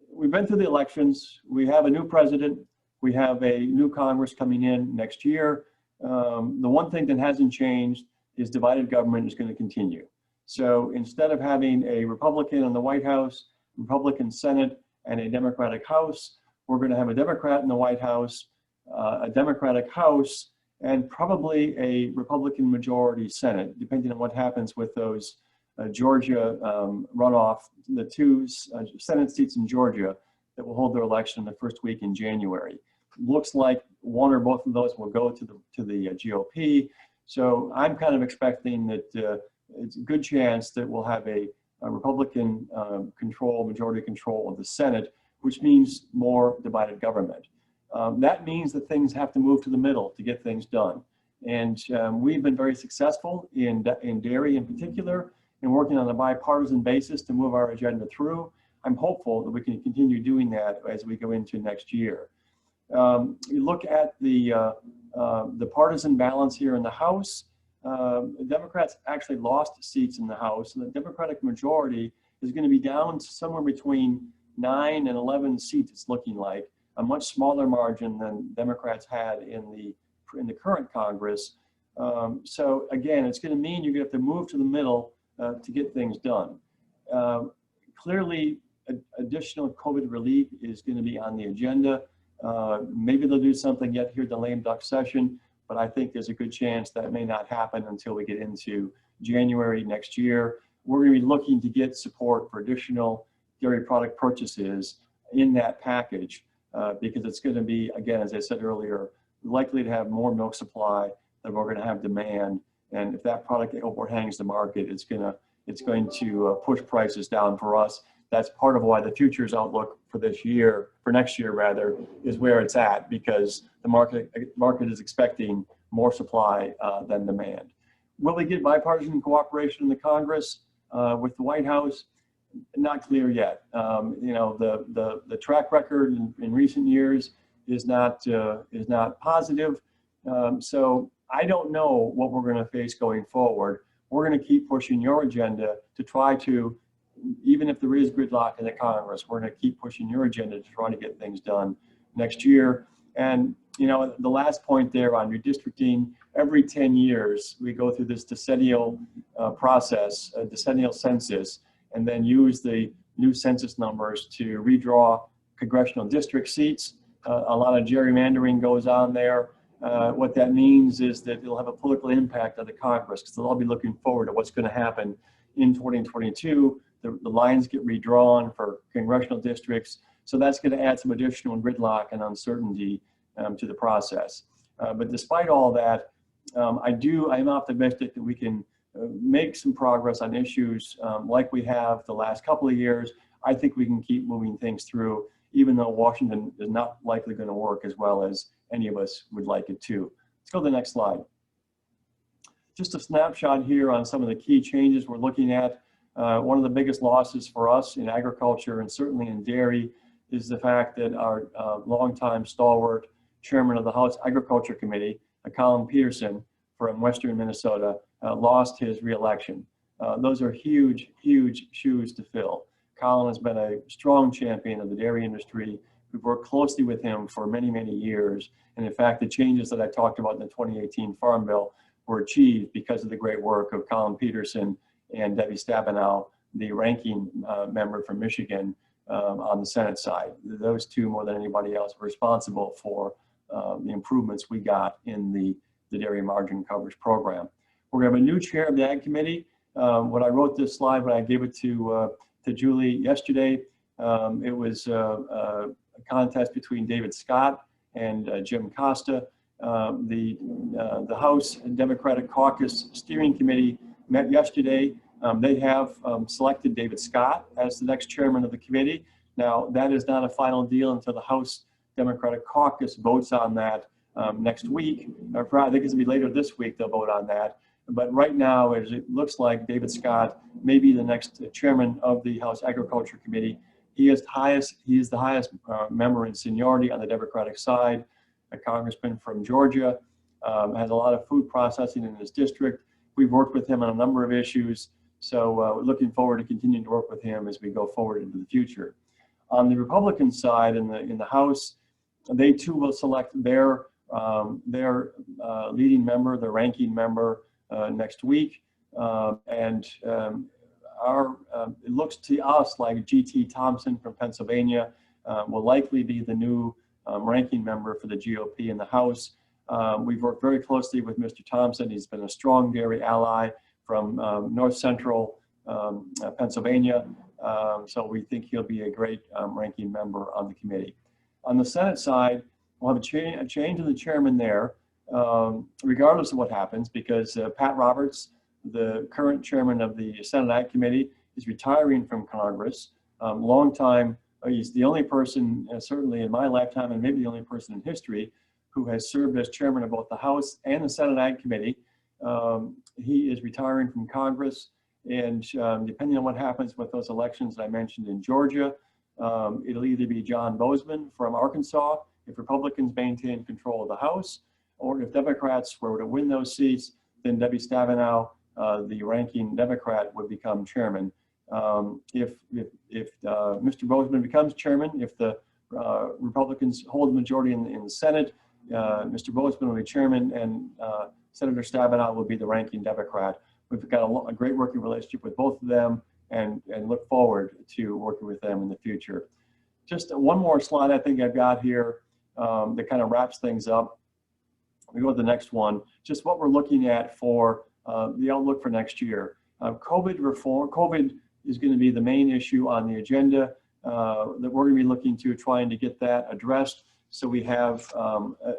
we've been through the elections. We have a new president. We have a new Congress coming in next year. The one thing that hasn't changed is divided government is going to continue. So instead of having a Republican in the White House, Republican Senate, and a Democratic House, we're going to have a Democrat in the White House, a Democratic House, and probably a Republican majority Senate, depending on what happens with those Georgia runoff, the two Senate seats in Georgia that will hold their election the first week in January. Looks like one or both of those will go to the GOP. So I'm kind of expecting that it's a good chance that we'll have a Republican majority control of the Senate, which means more divided government. That means that things have to move to the middle to get things done. And we've been very successful in dairy in particular, and working on a bipartisan basis to move our agenda through. I'm hopeful that we can continue doing that as we go into next year. You look at the partisan balance here in the House. Democrats actually lost seats in the House, and the Democratic majority is going to be down to somewhere between 9 and 11 seats, it's looking like, a much smaller margin than Democrats had in the current Congress. So again, it's going to mean you're going to have to move to the middle to get things done. Clearly, additional COVID relief is going to be on the agenda. Maybe they'll do something yet here at the lame duck session, but I think there's a good chance that may not happen until we get into January next year. We're going to be looking to get support for additional dairy product purchases in that package because it's going to be, again, as I said earlier, likely to have more milk supply than we're going to have demand. And if that product overhangs the market, it's going to push prices down for us. That's part of why the futures outlook for this year, for next year rather, is where it's at, because the market is expecting more supply than demand. Will we get bipartisan cooperation in the Congress with the White House? Not clear yet. You know, the track record in recent years is not positive. So I don't know what we're going to face going forward. We're going to keep pushing your agenda to try to, even if there is gridlock in the Congress, we're going to keep pushing your agenda to try to get things done next year. And, you know, the last point there on redistricting, every 10 years, we go through this decennial process, a decennial census, and then use the new census numbers to redraw congressional district seats. A lot of gerrymandering goes on there. What that means is that it'll have a political impact on the Congress, because they'll all be looking forward to what's going to happen in 2022. The lines get redrawn for congressional districts. So that's going to add some additional gridlock and uncertainty to the process. But despite all that, I'm optimistic that we can make some progress on issues like we have the last couple of years. I think we can keep moving things through, even though Washington is not likely going to work as well as any of us would like it to. Let's go to the next slide. Just a snapshot here on some of the key changes we're looking at. One of the biggest losses for us in agriculture and certainly in dairy is the fact that our longtime stalwart chairman of the House Agriculture Committee, Colin Peterson from Western Minnesota, lost his reelection. Those are huge, huge shoes to fill. Colin has been a strong champion of the dairy industry. We've worked closely with him for many, many years. And in fact, the changes that I talked about in the 2018 Farm Bill were achieved because of the great work of Colin Peterson and Debbie Stabenow, the ranking member from Michigan on the Senate side. Those two, more than anybody else, were responsible for the improvements we got in the dairy margin coverage program. We're going to have a new chair of the Ag Committee. When I wrote this slide, when I gave it to Julie yesterday, it was a contest between David Scott and Jim Costa. The House Democratic Caucus Steering Committee met yesterday. They have selected David Scott as the next chairman of the committee. Now, that is not a final deal until the House Democratic Caucus votes on that next week. Or I think it's going to be later this week they'll vote on that. But right now, as it looks like, David Scott may be the next chairman of the House Agriculture Committee. He is the highest member in seniority on the Democratic side, a congressman from Georgia, has a lot of food processing in his district. We've worked with him on a number of issues, so we're looking forward to continuing to work with him as we go forward into the future. On the Republican side, in the House, they too will select their leading member, their ranking member next week, it looks to us like G.T. Thompson from Pennsylvania will likely be the new ranking member for the GOP in the House. We've worked very closely with Mr. Thompson. He's been a strong dairy ally from north central Pennsylvania. So we think he'll be a great ranking member on the committee. On the Senate side, we'll have a change in the chairman there, regardless of what happens, because Pat Roberts, the current chairman of the Senate Ag Committee, is retiring from Congress. Long time, he's the only person, certainly in my lifetime, and maybe the only person in history, who has served as chairman of both the House and the Senate Ag Committee. He is retiring from Congress, and depending on what happens with those elections that I mentioned in Georgia, it'll either be John Bozeman from Arkansas if Republicans maintain control of the House, or if Democrats were to win those seats, then Debbie Stabenow, the ranking Democrat, would become chairman. If Mr. Bozeman becomes chairman, if the Republicans hold the majority in the Senate, Mr. Bozeman will be chairman, and Senator Stabenow will be the ranking Democrat. We've got a great working relationship with both of them, and look forward to working with them in the future. Just one more slide I think I've got here that kind of wraps things up. We go to the next one. Just what we're looking at for the outlook for next year. COVID reform. COVID is going to be the main issue on the agenda that we're going to be looking to, trying to get that addressed, so we have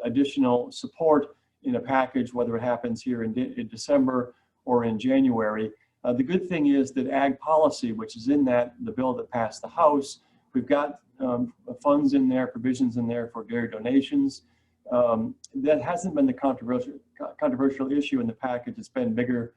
additional support in a package, whether it happens here in December or in January. The good thing is that ag policy, which is in the bill that passed the House, we've got funds in there, provisions in there for dairy donations. That hasn't been the controversial issue in the package. It's been bigger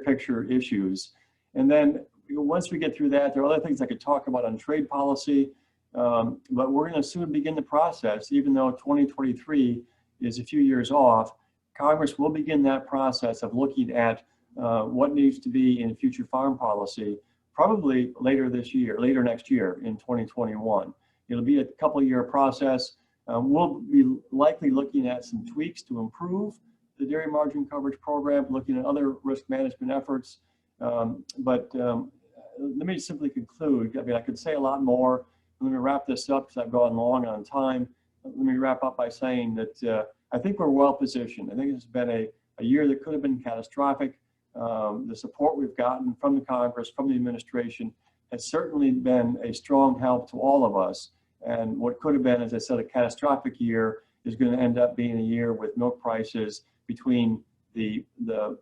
picture issues. And then once we get through that, there are other things I could talk about on trade policy, but we're going to soon begin the process. Even though 2023 is a few years off, Congress will begin that process of looking at what needs to be in future farm policy, probably later next year in 2021. It'll be a couple-year process. We'll be likely looking at some tweaks to improve the dairy margin coverage program, looking at other risk management efforts. But let me simply conclude. I mean, I could say a lot more. Let me wrap this up because I've gone long on time. Let me wrap up by saying that I think we're well positioned. I think it's been a year that could have been catastrophic. The support we've gotten from the Congress, from the administration, has certainly been a strong help to all of us. And what could have been, as I said, a catastrophic year is going to end up being a year with milk prices between the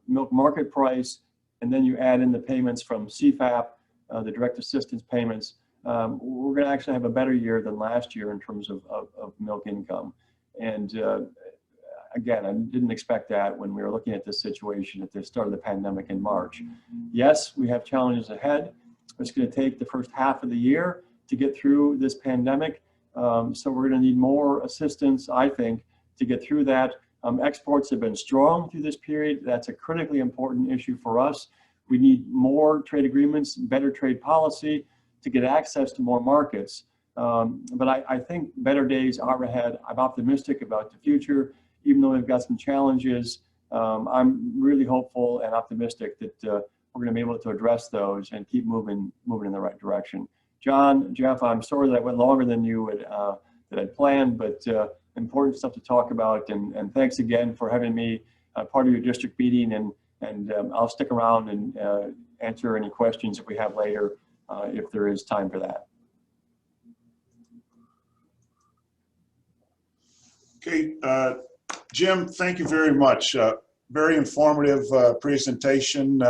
milk market price, and then you add in the payments from CFAP, the direct assistance payments. We're going to actually have a better year than last year in terms of milk income. And again, I didn't expect that when we were looking at this situation at the start of the pandemic in March. Yes, we have challenges ahead. It's going to take the first half of the year to get through this pandemic. So we're going to need more assistance, I think, to get through that. Exports have been strong through this period. That's a critically important issue for us. We need more trade agreements, better trade policy to get access to more markets. But I think better days are ahead. I'm optimistic about the future, even though we've got some challenges. I'm really hopeful and optimistic that we're going to be able to address those and keep moving in the right direction. John, Jeff, I'm sorry that I went longer than you that I'd planned, but important stuff to talk about. And thanks again for having me part of your district meeting. And I'll stick around and answer any questions if we have later, if there is time for that. Okay, Jim, thank you very much. Very informative presentation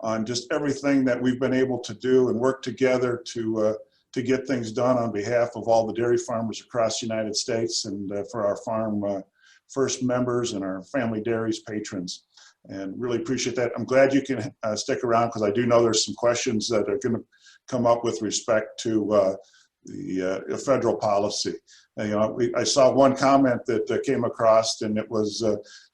on just everything that we've been able to do and work together to get things done on behalf of all the dairy farmers across the United States, and for our FarmFirst members and our family dairies patrons. And really appreciate that. I'm glad you can stick around, because I do know there's some questions that are going to come up with respect to the federal policy. And, you know, I saw one comment that came across, and it was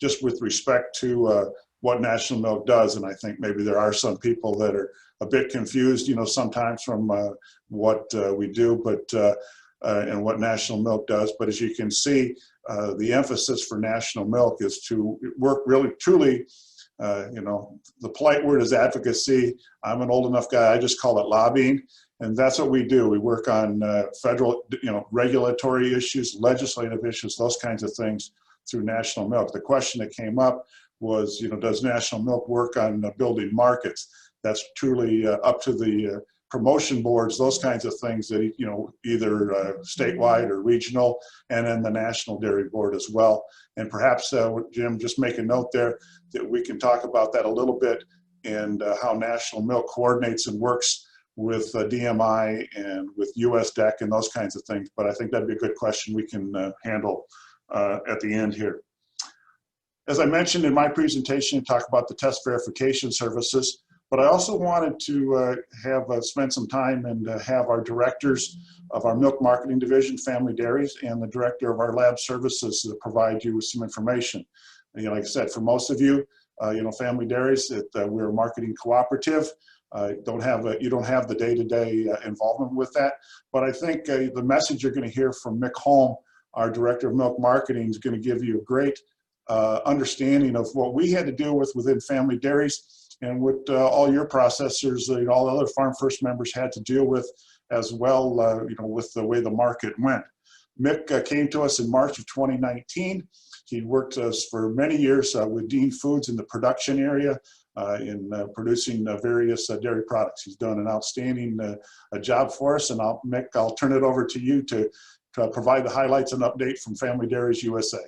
just with respect to what National Milk does. And I think maybe there are some people that are a bit confused, you know, sometimes from what we do, but and what National Milk does. But as you can see, the emphasis for National Milk is to work really, truly, you know, the polite word is advocacy. I'm an old enough guy, I just call it lobbying. And that's what we do. We work on federal, you know, regulatory issues, legislative issues, those kinds of things through National Milk. The question that came up was, you know, does National Milk work on building markets? That's truly up to the promotion boards, those kinds of things that, either statewide or regional, and then the National Dairy Board as well. And perhaps, Jim, just make a note there that we can talk about that a little bit, and how National Milk coordinates and works with DMI and with USDA and those kinds of things. But I think that'd be a good question we can handle at the end here. As I mentioned in my presentation, talk about the test verification services, but I also wanted to spend some time and have our directors of our milk marketing division, Family Dairies, and the director of our lab services provide you with some information. Like I said, for most of you, Family Dairies, we're a marketing cooperative. You don't have the day-to-day involvement with that, but I think the message you're going to hear from Mick Holm, our director of milk marketing, is going to give you a great understanding of what we had to deal with within Family Dairies, and what all your processors, all the other FarmFirst members had to deal with as well, with the way the market went. Mick came to us in March of 2019. He worked for many years with Dean Foods in the production area in producing various dairy products. He's done an outstanding job for us, and Mick, I'll turn it over to you to provide the highlights and update from Family Dairies USA.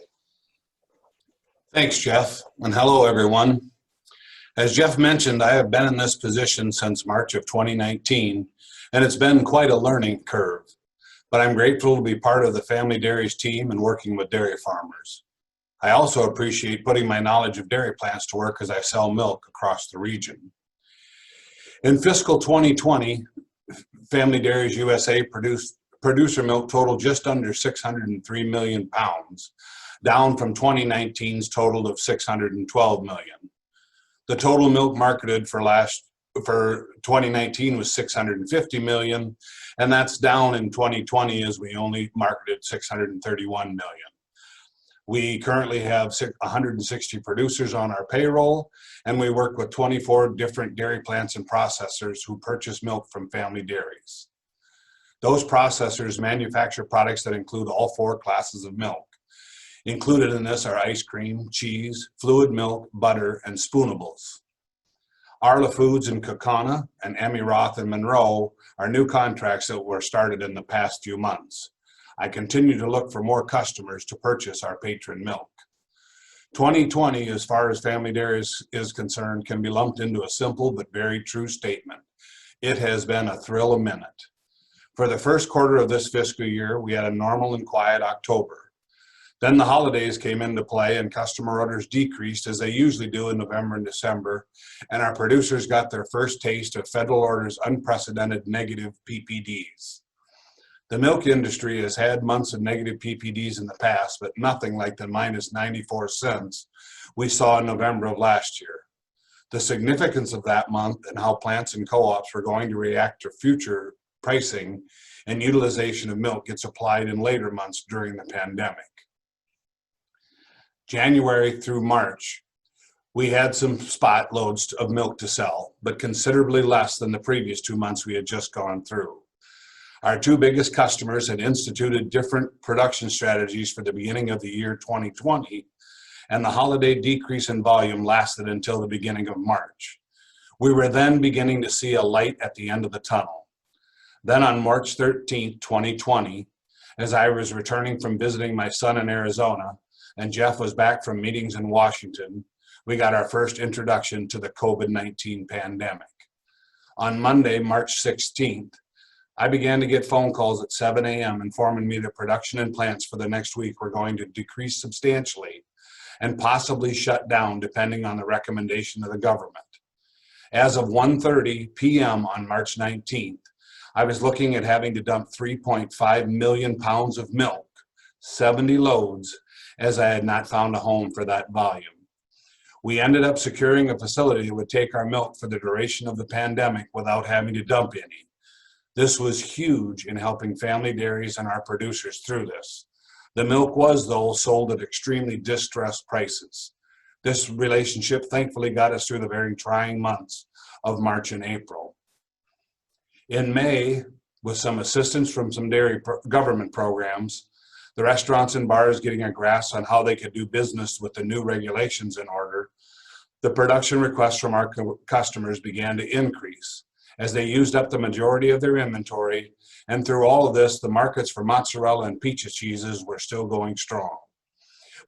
Thanks, Jeff, and hello, everyone. As Jeff mentioned, I have been in this position since March of 2019, and it's been quite a learning curve. But I'm grateful to be part of the Family Dairies team and working with dairy farmers. I also appreciate putting my knowledge of dairy plants to work as I sell milk across the region. In fiscal 2020, Family Dairies USA producer milk totaled just under 603 million pounds, down from 2019's total of 612 million. The total milk marketed for 2019 was 650 million, and that's down in 2020 as we only marketed 631 million. We currently have 160 producers on our payroll, and we work with 24 different dairy plants and processors who purchase milk from Family Dairies. Those processors manufacture products that include all 4 classes of milk. Included in this are ice cream, cheese, fluid milk, butter, and spoonables. Arla Foods in Kaukauna and Emmy Roth in Monroe are new contracts that were started in the past few months. I continue to look for more customers to purchase our patron milk. 2020, as far as Family Dairies is concerned, can be lumped into a simple but very true statement. It has been a thrill a minute. For the first quarter of this fiscal year, we had a normal and quiet October. Then the holidays came into play and customer orders decreased as they usually do in November and December, and our producers got their first taste of federal orders' unprecedented negative PPDs. The milk industry has had months of negative PPDs in the past, but nothing like the minus 94 cents we saw in November of last year. The significance of that month and how plants and co-ops were going to react to future pricing and utilization of milk gets applied in later months during the pandemic. January through March, we had some spot loads of milk to sell, but considerably less than the previous 2 months we had just gone through. Our 2 biggest customers had instituted different production strategies for the beginning of the year 2020, and the holiday decrease in volume lasted until the beginning of March. We were then beginning to see a light at the end of the tunnel. Then on March 13th, 2020, as I was returning from visiting my son in Arizona, and Jeff was back from meetings in Washington, we got our first introduction to the COVID-19 pandemic. On Monday, March 16th, I began to get phone calls at 7 a.m. informing me that production and plants for the next week were going to decrease substantially and possibly shut down depending on the recommendation of the government. As of 1:30 p.m. on March 19th, I was looking at having to dump 3.5 million pounds of milk, 70 loads, as I had not found a home for that volume. We ended up securing a facility that would take our milk for the duration of the pandemic without having to dump any. This was huge in helping Family Dairies and our producers through this. The milk was, though, sold at extremely distressed prices. This relationship thankfully got us through the very trying months of March and April. In May, with some assistance from some dairy government programs, the restaurants and bars getting a grasp on how they could do business with the new regulations in order, The production requests from our customers began to increase as they used up the majority of their inventory, and through all of this, the markets for mozzarella and pizza cheeses were still going strong.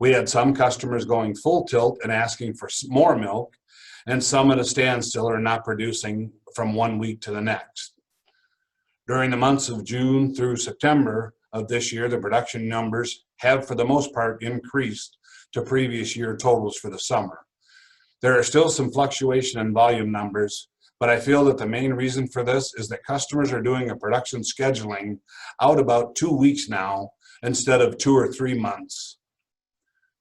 We had some customers going full tilt and asking for more milk, and some at a standstill or not producing from one week to the next. During the months of June through September of this year, the production numbers have for the most part increased to previous year totals for the summer. There are still some fluctuation in volume numbers, but I feel that the main reason for this is that customers are doing a production scheduling out about 2 weeks now instead of 2 or 3 months.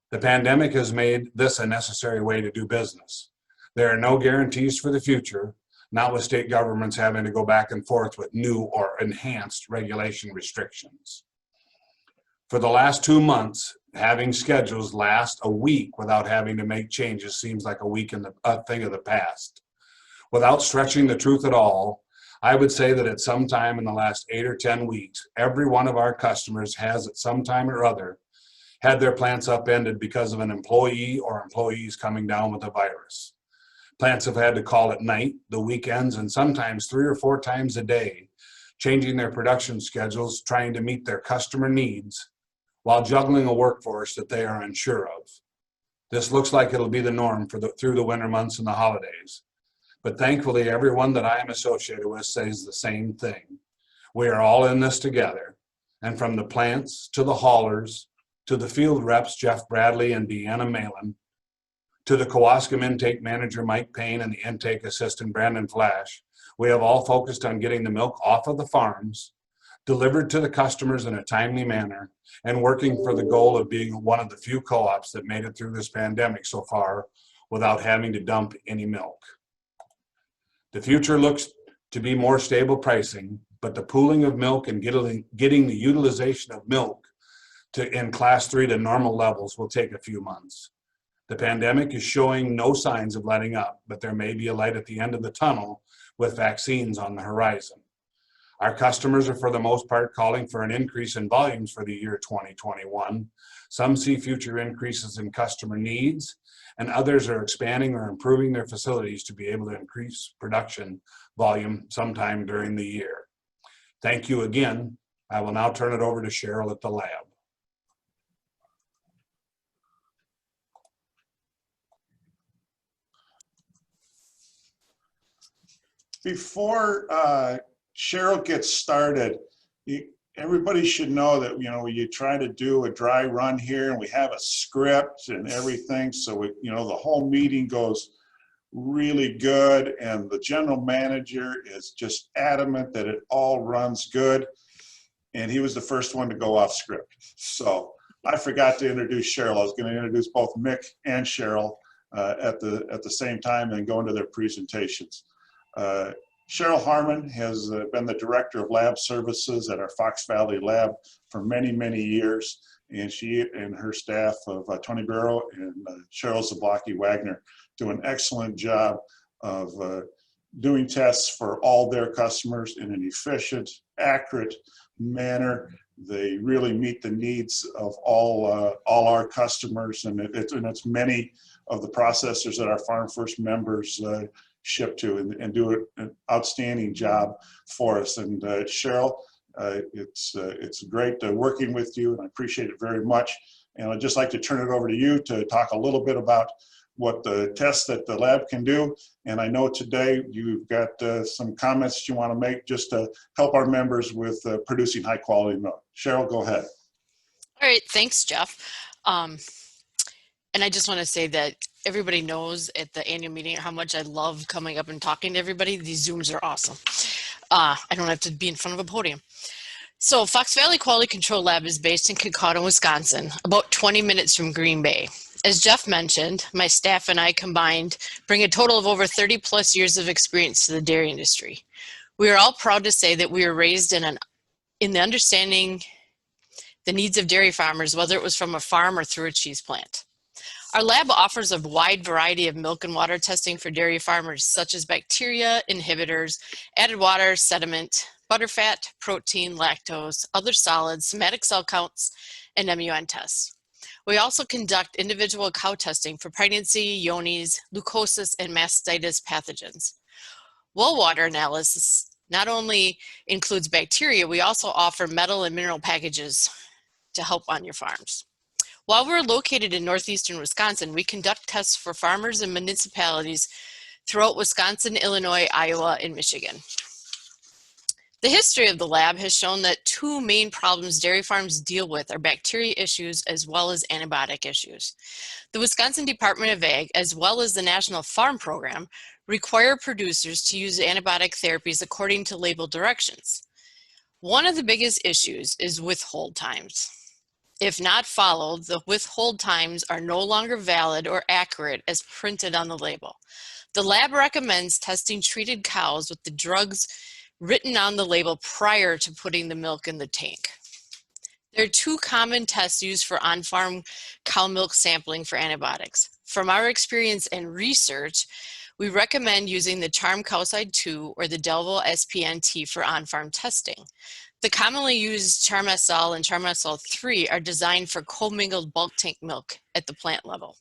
The pandemic has made this a necessary way to do business. There are no guarantees for the future, not with state governments having to go back and forth with new or enhanced regulation restrictions. For the last 2 months, having schedules last a week without having to make changes seems like a thing of the past. Without stretching the truth at all, I would say that at some time in the last 8 or 10 weeks, every one of our customers has at some time or other had their plants upended because of an employee or employees coming down with a virus. Plants have had to call at night, the weekends, and sometimes 3 or 4 times a day, changing their production schedules, trying to meet their customer needs while juggling a workforce that they are unsure of. This looks like it'll be the norm through the winter months and the holidays. But thankfully, everyone that I am associated with says the same thing. We are all in this together. And from the plants to the haulers, to the field reps, Jeff Bradley and Deanna Malin, to the Kewaskum intake manager, Mike Payne, and the intake assistant, Brandon Flash, we have all focused on getting the milk off of the farms, delivered to the customers in a timely manner, and working for the goal of being one of the few co-ops that made it through this pandemic so far without having to dump any milk. The future looks to be more stable pricing, but the pooling of milk and getting the utilization of milk in class 3 to normal levels will take a few months. The pandemic is showing no signs of letting up, but there may be a light at the end of the tunnel with vaccines on the horizon. Our customers are for the most part calling for an increase in volumes for the year 2021. Some see future increases in customer needs, and others are expanding or improving their facilities to be able to increase production volume sometime during the year. Thank you again. I will now turn it over to Cheryl at the lab. Before Cheryl gets started, everybody should know that, you try to do a dry run here and we have a script and everything. So, the whole meeting goes really good and the general manager is just adamant that it all runs good. And he was the first one to go off script. So I forgot to introduce Cheryl. I was going to introduce both Mick and Cheryl at the same time and go into their presentations. Cheryl Harmon has been the Director of Lab Services at our Fox Valley Lab for many, many years. And she and her staff of Tony Barrow and Cheryl Zablocki Wagner do an excellent job of doing tests for all their customers in an efficient, accurate manner. They really meet the needs of all our customers, and it's many of the processors that our FarmFirst members ship to and do an outstanding job for us. And Cheryl, it's great working with you, and I appreciate it very much. And I'd just like to turn it over to you to talk a little bit about what the tests that the lab can do. And I know today you've got some comments that you want to make just to help our members with producing high quality milk. Cheryl, go ahead. All right, thanks, Jeff. And I just want to say that everybody knows at the annual meeting how much I love coming up and talking to everybody. These Zooms are awesome. I don't have to be in front of a podium. So Fox Valley Quality Control Lab is based in Kekauta, Wisconsin, about 20 minutes from Green Bay. As Jeff mentioned, my staff and I combined bring a total of over 30 plus years of experience to the dairy industry. We are all proud to say that we were raised in the understanding the needs of dairy farmers, whether it was from a farm or through a cheese plant. Our lab offers a wide variety of milk and water testing for dairy farmers, such as bacteria, inhibitors, added water, sediment, butterfat, protein, lactose, other solids, somatic cell counts, and MUN tests. We also conduct individual cow testing for pregnancy, Johne's, leukosis, and mastitis pathogens. Well water analysis not only includes bacteria, we also offer metal and mineral packages to help on your farms. While we're located in northeastern Wisconsin, we conduct tests for farmers and municipalities throughout Wisconsin, Illinois, Iowa, and Michigan. The history of the lab has shown that two main problems dairy farms deal with are bacteria issues as well as antibiotic issues. The Wisconsin Department of Ag, as well as the National Farm Program, require producers to use antibiotic therapies according to label directions. One of the biggest issues is withhold times. If not followed, the withhold times are no longer valid or accurate as printed on the label. The lab recommends testing treated cows with the drugs written on the label prior to putting the milk in the tank. There are two common tests used for on-farm cow milk sampling for antibiotics. From our experience and research, we recommend using the Charm Cowside 2 or the Delvo SPNT for on-farm testing. The commonly used Charm SL and Charm SL 3 are designed for commingled bulk tank milk at the plant level.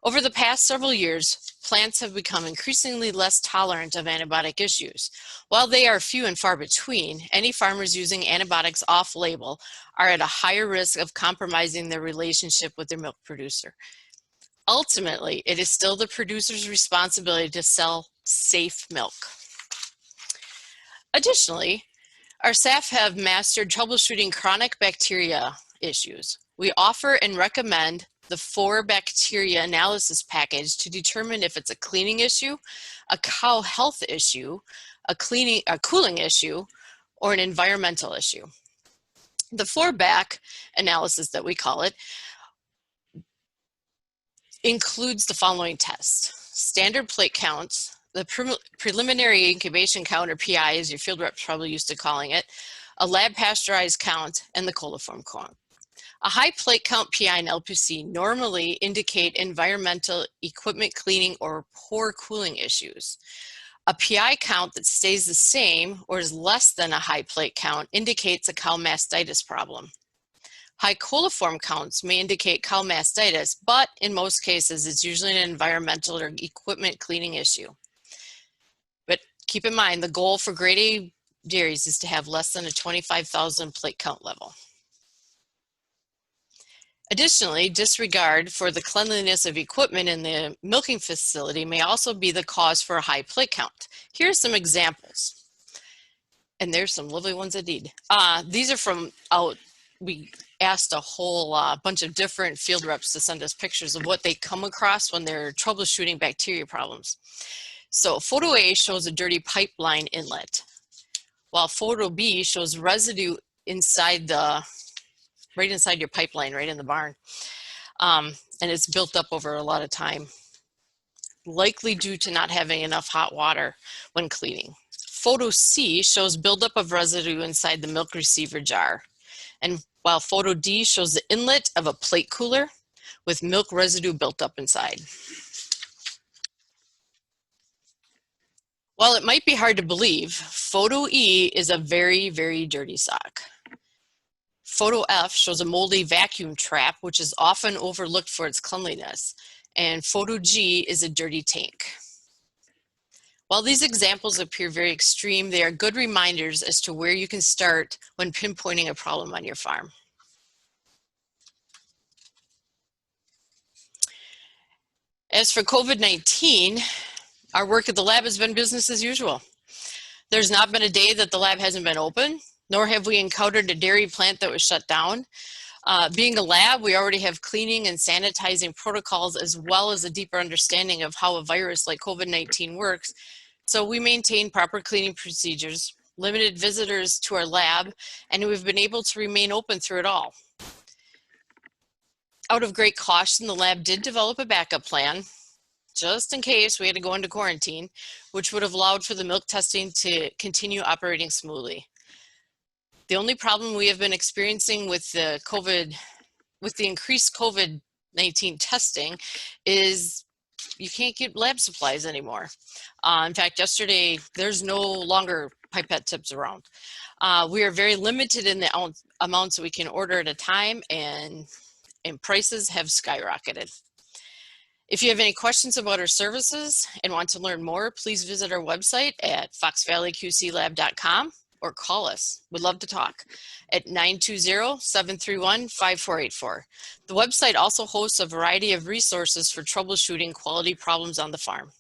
Over the past several years, plants have become increasingly less tolerant of antibiotic issues. While they are few and far between, any farmers using antibiotics off-label are at a higher risk of compromising their relationship with their milk producer. Ultimately, it is still the producer's responsibility to sell safe milk. Additionally, our staff have mastered troubleshooting chronic bacteria issues. We offer and recommend the 4 bacteria analysis package to determine if it's a cleaning issue, a cow health issue, a cooling issue, or an environmental issue. The 4-bac analysis that we call it includes the following tests: standard plate counts, the preliminary incubation count, or PI as your field rep's probably used to calling it, a lab pasteurized count, and the coliform count. A high plate count PI and LPC normally indicate environmental, equipment cleaning, or poor cooling issues. A PI count that stays the same or is less than a high plate count indicates a cow mastitis problem. High coliform counts may indicate cow mastitis, but in most cases, it's usually an environmental or equipment cleaning issue. But keep in mind, the goal for grade A dairies is to have less than a 25,000 plate count level. Additionally, disregard for the cleanliness of equipment in the milking facility may also be the cause for a high plate count. Here are some examples. And there's some lovely ones indeed. These are from we asked a whole bunch of different field reps to send us pictures of what they come across when they're troubleshooting bacteria problems. So photo A shows a dirty pipeline inlet, while photo B shows residue inside right inside your pipeline, right in the barn. And it's built up over a lot of time, likely due to not having enough hot water when cleaning. Photo C shows buildup of residue inside the milk receiver jar. And while photo D shows the inlet of a plate cooler with milk residue built up inside. While it might be hard to believe, photo E is a very, very dirty sock. Photo F shows a moldy vacuum trap, which is often overlooked for its cleanliness. And photo G is a dirty tank. While these examples appear very extreme, they are good reminders as to where you can start when pinpointing a problem on your farm. As for COVID-19, our work at the lab has been business as usual. There's not been a day that the lab hasn't been open, nor have we encountered a dairy plant that was shut down. Being a lab, we already have cleaning and sanitizing protocols as well as a deeper understanding of how a virus like COVID-19 works. So we maintain proper cleaning procedures, limited visitors to our lab, and we've been able to remain open through it all. Out of great caution, the lab did develop a backup plan, just in case we had to go into quarantine, which would have allowed for the milk testing to continue operating smoothly. The only problem we have been experiencing with the increased COVID-19 testing is you can't get lab supplies anymore. In fact, yesterday, there's no longer pipette tips around. We are very limited in the amounts that we can order at a time, and and prices have skyrocketed. If you have any questions about our services and want to learn more, please visit our website at foxvalleyqclab.com or call us. We'd love to talk at 920-731-5484. The website also hosts a variety of resources for troubleshooting quality problems on the farm.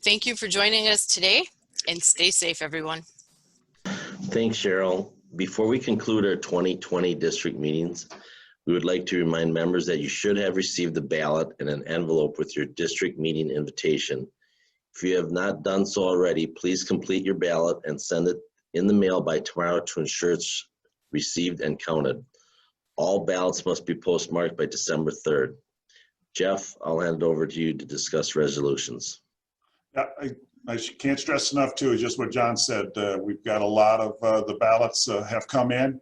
Thank you for joining us today, and stay safe, everyone. Thanks, Cheryl. Before we conclude our 2020 district meetings, we would like to remind members that you should have received the ballot in an envelope with your district meeting invitation. If you have not done so already, please complete your ballot and send it in the mail by tomorrow to ensure it's received and counted. All ballots must be postmarked by December 3rd. Jeff, I'll hand it over to you to discuss resolutions. Yeah, I can't stress enough too, just what John said. We've got a lot of the ballots have come in,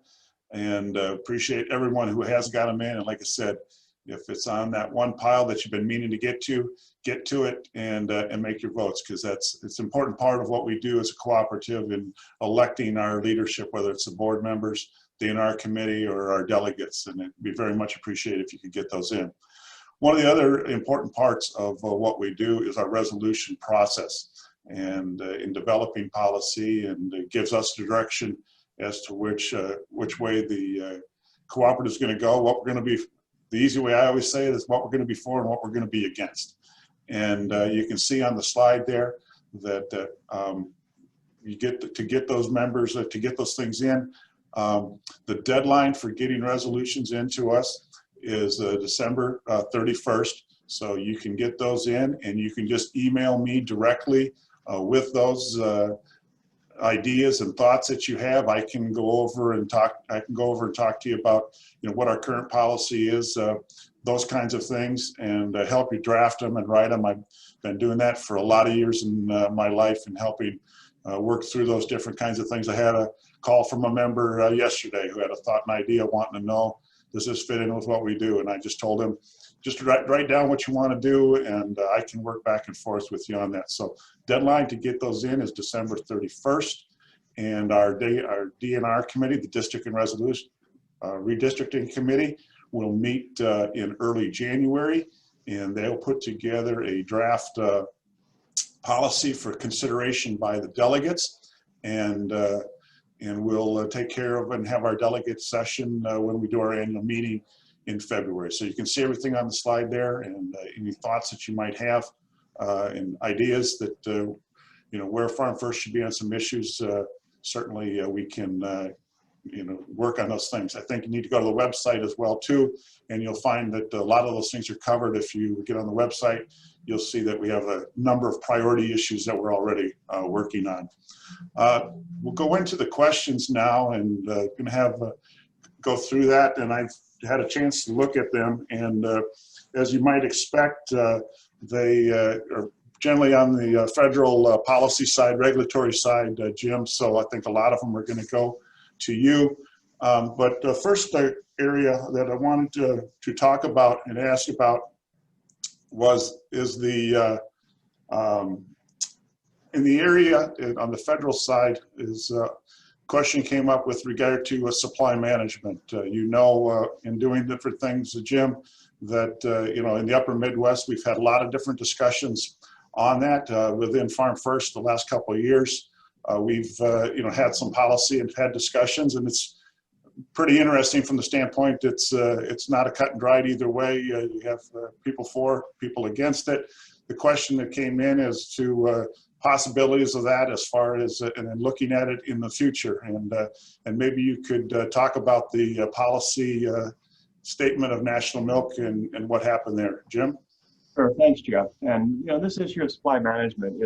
and appreciate everyone who has got them in. And like I said, if it's on that one pile that you've been meaning to get to it and make your votes, because it's an important part of what we do as a cooperative in electing our leadership, whether it's the board members, the DNR committee, or our delegates. And it'd be very much appreciated if you could get those in. One of the other important parts of what we do is our resolution process, and in developing policy, and it gives us direction as to which way the cooperative is going to go, what we're going to be. The easy way I always say it is what we're going to be for and what we're going to be against. And you can see on the slide there that you get to get those members, to get those things in. The deadline for getting resolutions into us is December 31st. So you can get those in, and you can just email me directly with those ideas and thoughts that you have. I can go over and talk to you about, what our current policy is, those kinds of things, and help you draft them and write them. I've been doing that for a lot of years in my life, and helping work through those different kinds of things. I had a call from a member yesterday who had a thought and idea wanting to know, does this fit in with what we do? And I just told him, just write down what you want to do, and I can work back and forth with you on that. So deadline to get those in is December 31st. And our DNR committee, the District and Resolution Redistricting Committee, will meet in early January, and they'll put together a draft policy for consideration by the delegates, and we'll take care of and have our delegate session when we do our annual meeting in February. So you can see everything on the slide there, and any thoughts that you might have and ideas that where FarmFirst should be on some issues. Certainly we can work on those things. I think you need to go to the website as well too, and you'll find that a lot of those things are covered. If you get on the website, you'll see that we have a number of priority issues that we're already working on. We'll go into the questions now, and going to have go through that, and I've had a chance to look at them, and as you might expect, they are generally on the federal policy side, regulatory side, Jim, so I think a lot of them are going to go to you. But the first area that I wanted to talk about and ask about is the in the area on the federal side is question came up with regard to supply management. In doing different things, Jim, that in the upper Midwest, we've had a lot of different discussions on that within FarmFirst the last couple of years. We've had some policy and had discussions, and it's pretty interesting from the standpoint it's not a cut and dried either way. You have people for, people against it. The question that came in is to possibilities of that as far as and then looking at it in the future, and maybe you could talk about the policy statement of National Milk and what happened there, Jim. Sure, thanks, Jeff. And this issue of supply management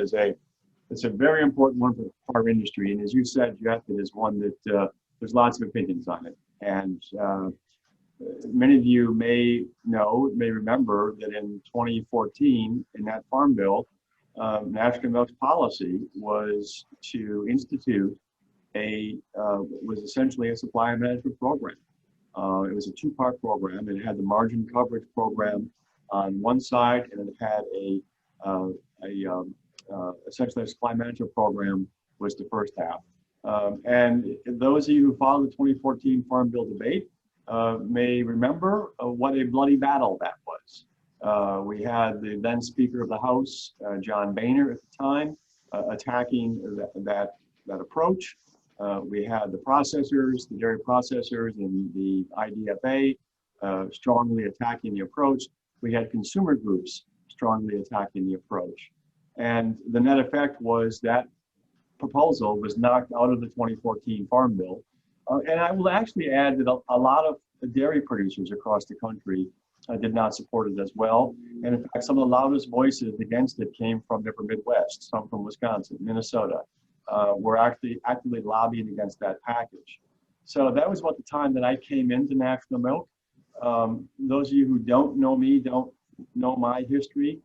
it's a very important one for our industry. And as you said, Jeff, it is one that there's lots of opinions on it. And many of you may remember that in 2014, in that Farm Bill, National Milk's policy was to institute was essentially a supply management program. It was a two-part program. It had the margin coverage program on one side, and it had essentially a supply management program was the first half. And those of you who followed the 2014 Farm Bill debate may remember what a bloody battle that was. We had the then Speaker of the House, John Boehner at the time, attacking that approach. We had the processors, the dairy processors and the IDFA strongly attacking the approach. We had consumer groups strongly attacking the approach. And the net effect was that proposal was knocked out of the 2014 Farm Bill. And I will actually add that a lot of dairy producers across the country did not support it as well. And in fact, some of the loudest voices against it came from the upper Midwest, some from Wisconsin, Minnesota, were actually actively lobbying against that package. So that was about the time that I came into National Milk. Those of you who don't know me, don't know my history.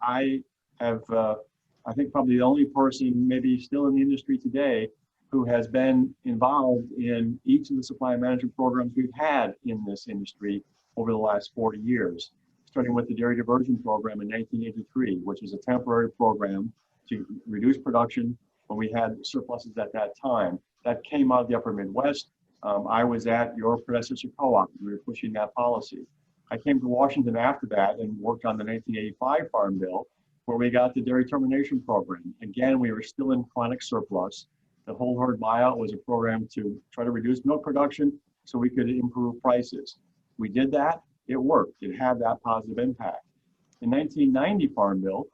I have, I think probably the only person maybe still in the industry today who has been involved in each of the supply management programs we've had in this industry over the last 40 years, starting with the Dairy Diversion Program in 1983, which is a temporary program to reduce production when we had surpluses at that time. That came out of the upper Midwest. I was at your predecessor co-op. We were pushing that policy. I came to Washington after that and worked on the 1985 Farm Bill, where we got the Dairy Termination Program. Again, we were still in chronic surplus. The whole herd buyout was a program to try to reduce milk production so we could improve prices. We did that, it worked, it had that positive impact. In 1990 Farm Bill,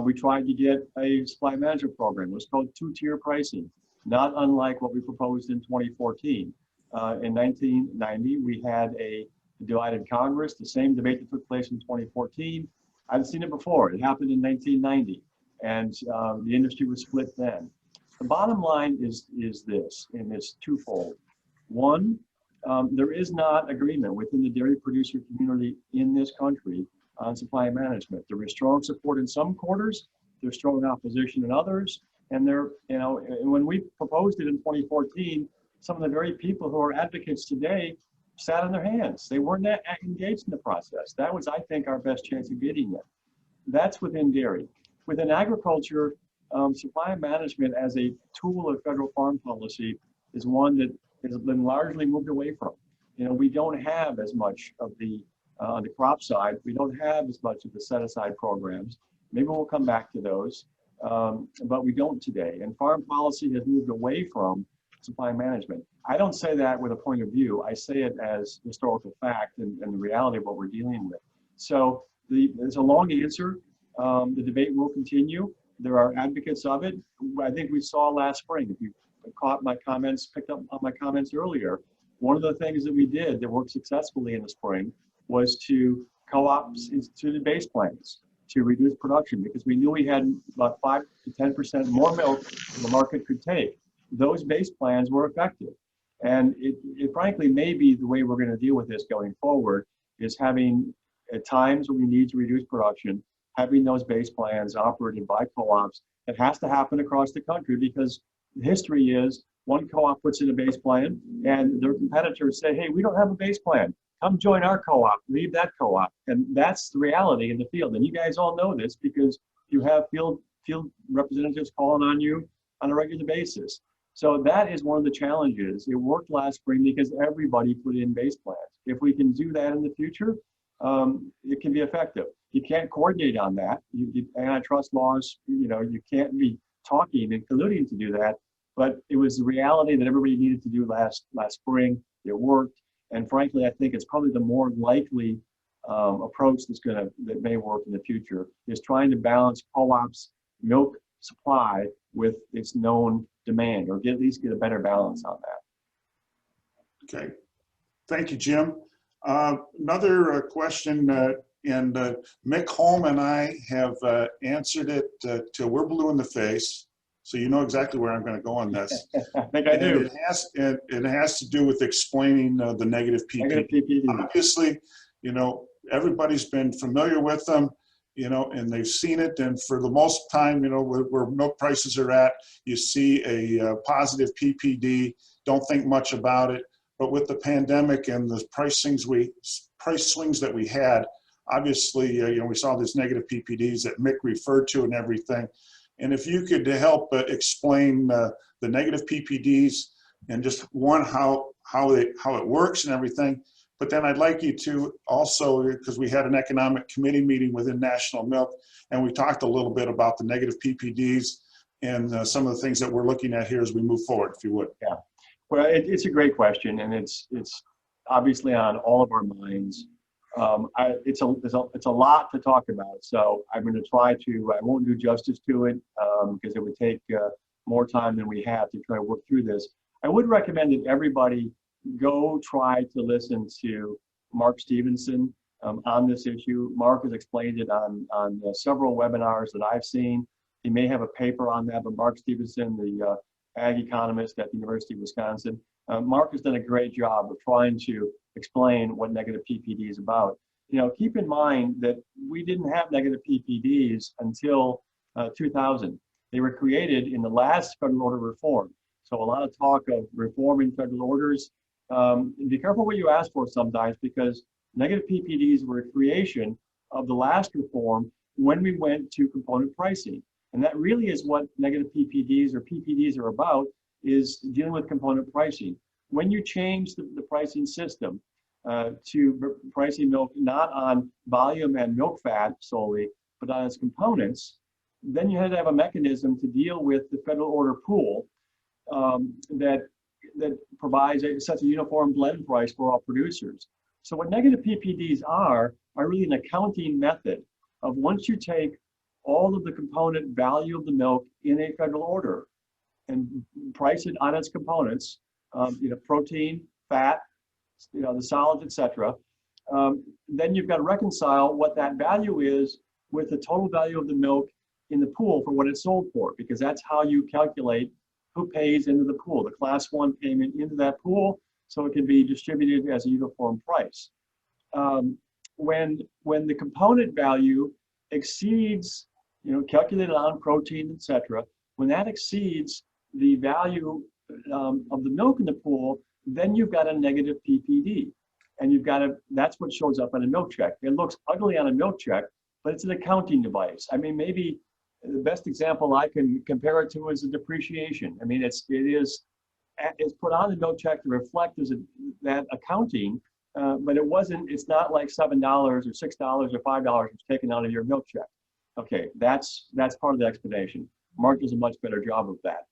we tried to get a supply management program. It was called two-tier pricing, not unlike what we proposed in 2014. In 1990, we had a divided Congress, the same debate that took place in 2014. I've seen it before, it happened in 1990, and the industry was split then. The bottom line is this, and it's twofold. One, there is not agreement within the dairy producer community in this country on supply management. There is strong support in some quarters, there's strong opposition in others, and when we proposed it in 2014, some of the very people who are advocates today sat on their hands. They weren't engaged in the process. That was, I think, our best chance of getting it. That's within dairy. Within agriculture, supply management as a tool of federal farm policy is one that has been largely moved away from. We don't have as much of on the crop side, we don't have as much of the set-aside programs. Maybe we'll come back to those, but we don't today. And farm policy has moved away from supply management. I don't say that with a point of view. I say it as historical fact and the reality of what we're dealing with. So there's a long answer. The debate will continue. There are advocates of it. I think we saw last spring, if you caught my comments, picked up on my comments earlier, one of the things that we did that worked successfully in the spring was to co-ops instituted base plans to reduce production because we knew we had about 5 to 10% more milk than the market could take. Those base plans were effective. And it frankly may be the way we're going to deal with this going forward is having at times when we need to reduce production, having those base plans operated by co-ops. It has to happen across the country because the history is one co-op puts in a base plan and their competitors say, hey, we don't have a base plan. Come join our co-op, leave that co-op. And that's the reality in the field. And you guys all know this because you have field representatives calling on you on a regular basis. So that is one of the challenges. It worked last spring because everybody put in base plans. If we can do that in the future, it can be effective. You can't coordinate on that. Antitrust laws, you can't be talking and colluding to do that. But it was the reality that everybody needed to do last spring. It worked. And frankly, I think it's probably the more likely approach that may work in the future is trying to balance co-ops milk supply with its known demand, or at least get a better balance on that. Okay, thank you, Jim. Another question, and Mick Holm and I have answered it till we're blue in the face, so you know exactly where I'm going to go on this. I think I do. It has to do with explaining the negative PPD. Negative PPD. Obviously, everybody's been familiar with them. And they've seen it. And for the most time, where milk prices are at, you see a positive PPD, don't think much about it. But with the pandemic and the price swings that we had, obviously, we saw these negative PPDs that Mick referred to and everything. And if you could help explain the negative PPDs and just how it works and everything, But then I'd like you to also, because we had an economic committee meeting within National Milk, and we talked a little bit about the negative PPDs and some of the things that we're looking at here as we move forward, if you would. Yeah, well, it's a great question, and it's obviously on all of our minds. It's a lot to talk about, so I'm going to try to. I won't do justice to it because it would take more time than we have to try to work through this. I would recommend that everybody go try to listen to Mark Stevenson on this issue. Mark has explained it on several webinars that I've seen. He may have a paper on that, but Mark Stevenson, the ag economist at the University of Wisconsin, Mark has done a great job of trying to explain what negative PPD is about. You know, keep in mind that we didn't have negative PPDs until 2000. They were created in the last federal order reform. So a lot of talk of reforming federal orders. Be careful what you ask for sometimes, because negative PPDs were a creation of the last reform when we went to component pricing. And that really is what negative PPDs or PPDs are about, is dealing with component pricing. When you change the pricing system to pricing milk not on volume and milk fat solely, but on its components, then you had to have a mechanism to deal with the federal order pool that provides such a uniform blend price for all producers. So what negative PPDs are really an accounting method of, once you take all of the component value of the milk in a federal order and price it on its components, protein, fat, the solids, etc., then you've got to reconcile what that value is with the total value of the milk in the pool for what it's sold for, because that's how you calculate who pays into the pool, the class 1 payment into that pool, so it can be distributed as a uniform price. When the component value exceeds, calculated on protein, etc., when that exceeds the value of the milk in the pool, then you've got a negative PPD. And that's what shows up on a milk check. It looks ugly on a milk check, but it's an accounting device. I mean, maybe the best example I can compare it to is the depreciation. I mean, it's put on the milk check to reflect that accounting, but it's not like $7 or $6 or $5 was taken out of your milk check. Okay, that's part of the explanation. Mark does a much better job of that.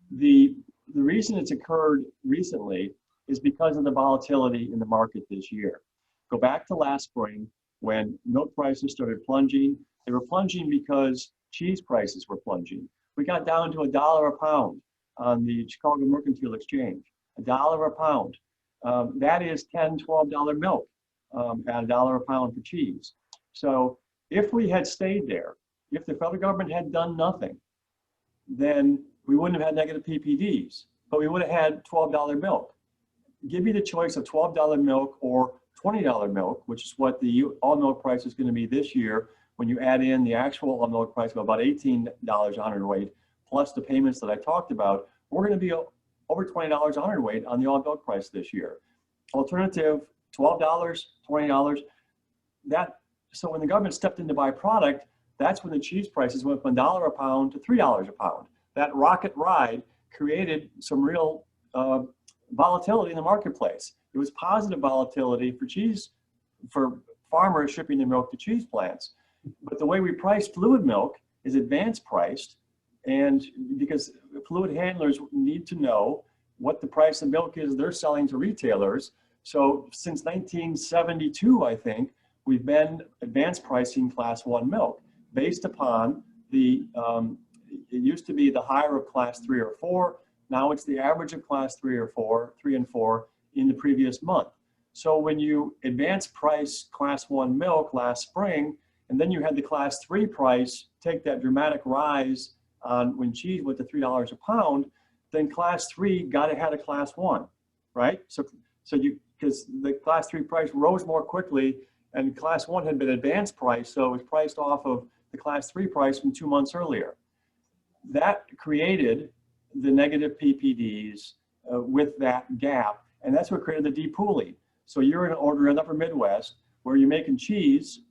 The reason it's occurred recently is because of the volatility in the market this year. Go back to last spring when milk prices started plunging. They were plunging because cheese prices were plunging. We got down to $1 a pound on the Chicago Mercantile Exchange. $1 a pound. That is $10, $12 milk at $1 a pound for cheese. So if we had stayed there, if the federal government had done nothing, then we wouldn't have had negative PPDs, but we would have had $12 milk. Give me the choice of $12 milk or $20 milk, which is what the all milk price is going to be this year when you add in the actual all milk price of about $18 a hundredweight, plus the payments that I talked about. We're going to be over $20 a hundredweight on the all milk price this year. Alternative, $12, $20. So when the government stepped in to buy product, that's when the cheese prices went from $1 a pound to $3 a pound. That rocket ride created some real volatility in the marketplace. It was positive volatility for cheese, for farmers shipping their milk to cheese plants. But the way we price fluid milk is advance priced, and because fluid handlers need to know what the price of milk is they're selling to retailers. So since 1972, I think, we've been advance pricing class 1 milk based upon it used to be the higher of class 3 or 4. Now it's the average of class 3 or 4, 3 and 4 in the previous month. So when you advance price class 1 milk last spring, and then you had the class 3 price take that dramatic rise on when cheese went to $3 a pound, then class 3 got ahead of class 1, right? So because the class 3 price rose more quickly, and class 1 had been advanced price, so it was priced off of the class 3 price from 2 months earlier. That created the negative PPDs with that gap, and that's what created the depooling. So you're in an order in the upper Midwest where you're making cheese,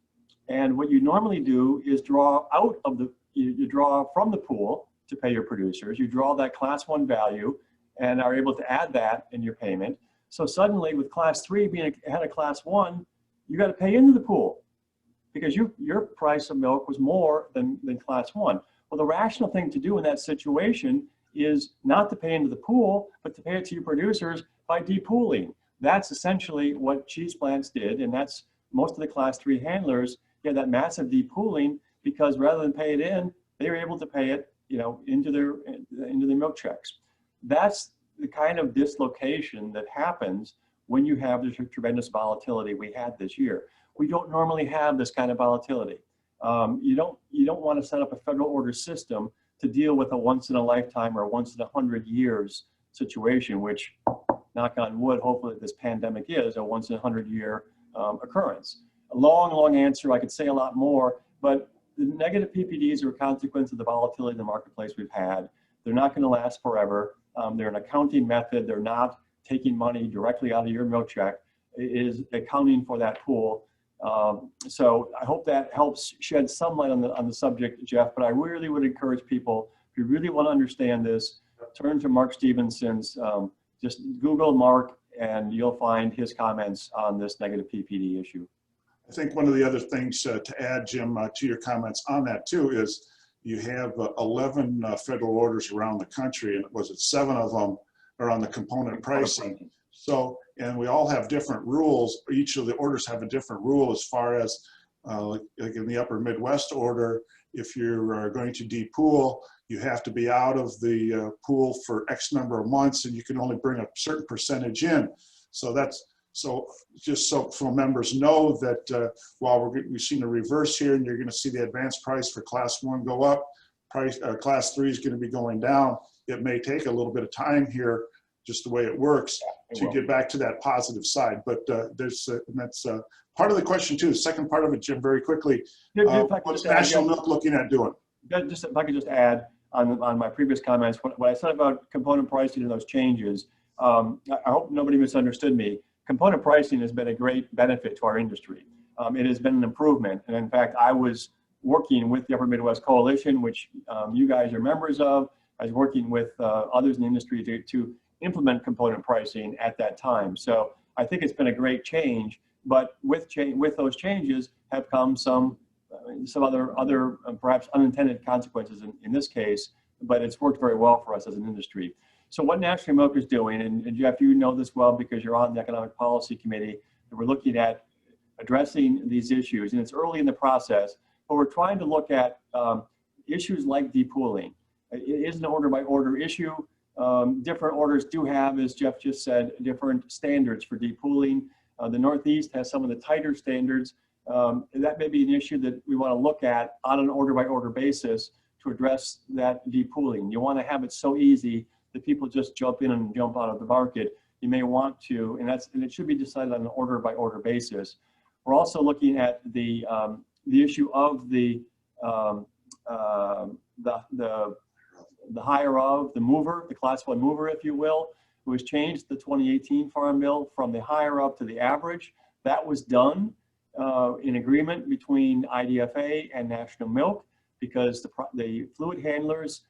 and what you normally do is draw out of you draw from the pool to pay your producers. You draw that class 1 value and are able to add that in your payment. So suddenly with class 3 being ahead of class 1, you got to pay into the pool because your price of milk was more than class 1. Well, the rational thing to do in that situation is not to pay into the pool, but to pay it to your producers by depooling. That's essentially what cheese plants did, and that's most of the class 3 handlers had that massive depooling because rather than pay it in, they were able to pay it, into their milk checks. That's the kind of dislocation that happens when you have this tremendous volatility we had this year. We don't normally have this kind of volatility. You don't want to set up a federal order system to deal with a once in a lifetime or once in 100 years situation, which, knock on wood, hopefully this pandemic is a once in 100 year occurrence. A long answer. I could say a lot more, but the negative PPDs are a consequence of the volatility in the marketplace we've had. They're not going to last forever. They're an accounting method. They're not taking money directly out of your milk check. It is accounting for that pool. So I hope that helps shed some light on the subject, Jeff, but I really would encourage people, if you really want to understand this, turn to Mark Stevenson's, just Google Mark and you'll find his comments on this negative PPD issue. I think one of the other things to add, Jim, to your comments on that too, is you have 11 federal orders around the country, and was it 7 of them are on the component pricing. So, and we all have different rules. Each of the orders have a different rule as far as, like in the upper Midwest order, if you're going to depool, you have to be out of the pool for X number of months, and you can only bring a certain percentage in. So that's, so just so members know that while we've seen a reverse here, and you're going to see the advanced price for class 1 go up, class 3 is going to be going down. It may take a little bit of time here, just the way it works, to get back to that positive side. But that's part of the question too. The second part of it, Jim, very quickly, what's National Milk looking at doing? Just if I could just add on my previous comments, what I said about component pricing and those changes, I hope nobody misunderstood me. Component pricing has been a great benefit to our industry. It has been an improvement. And in fact, I was working with the Upper Midwest Coalition, which you guys are members of. I was working with others in the industry to implement component pricing at that time. So I think it's been a great change, but with those changes have come some other perhaps unintended consequences in this case, but it's worked very well for us as an industry. So what National Milk is doing, and Jeff, you know this well because you're on the Economic Policy Committee, and we're looking at addressing these issues, and it's early in the process, but we're trying to look at issues like depooling. It is an order by order issue. Different orders do have, as Jeff just said, different standards for depooling. The Northeast has some of the tighter standards. That may be an issue that we want to look at on an order by order basis to address that depooling. You want to have it so easy that people just jump in and jump out of the market. You may want to, and it should be decided on an order by order basis. We're also looking at the issue of the higher of, the mover, the class 1 mover, if you will. It was changed, the 2018 Farm Bill, from the higher up to the average. That was done in agreement between IDFA and National Milk because the fluid handlers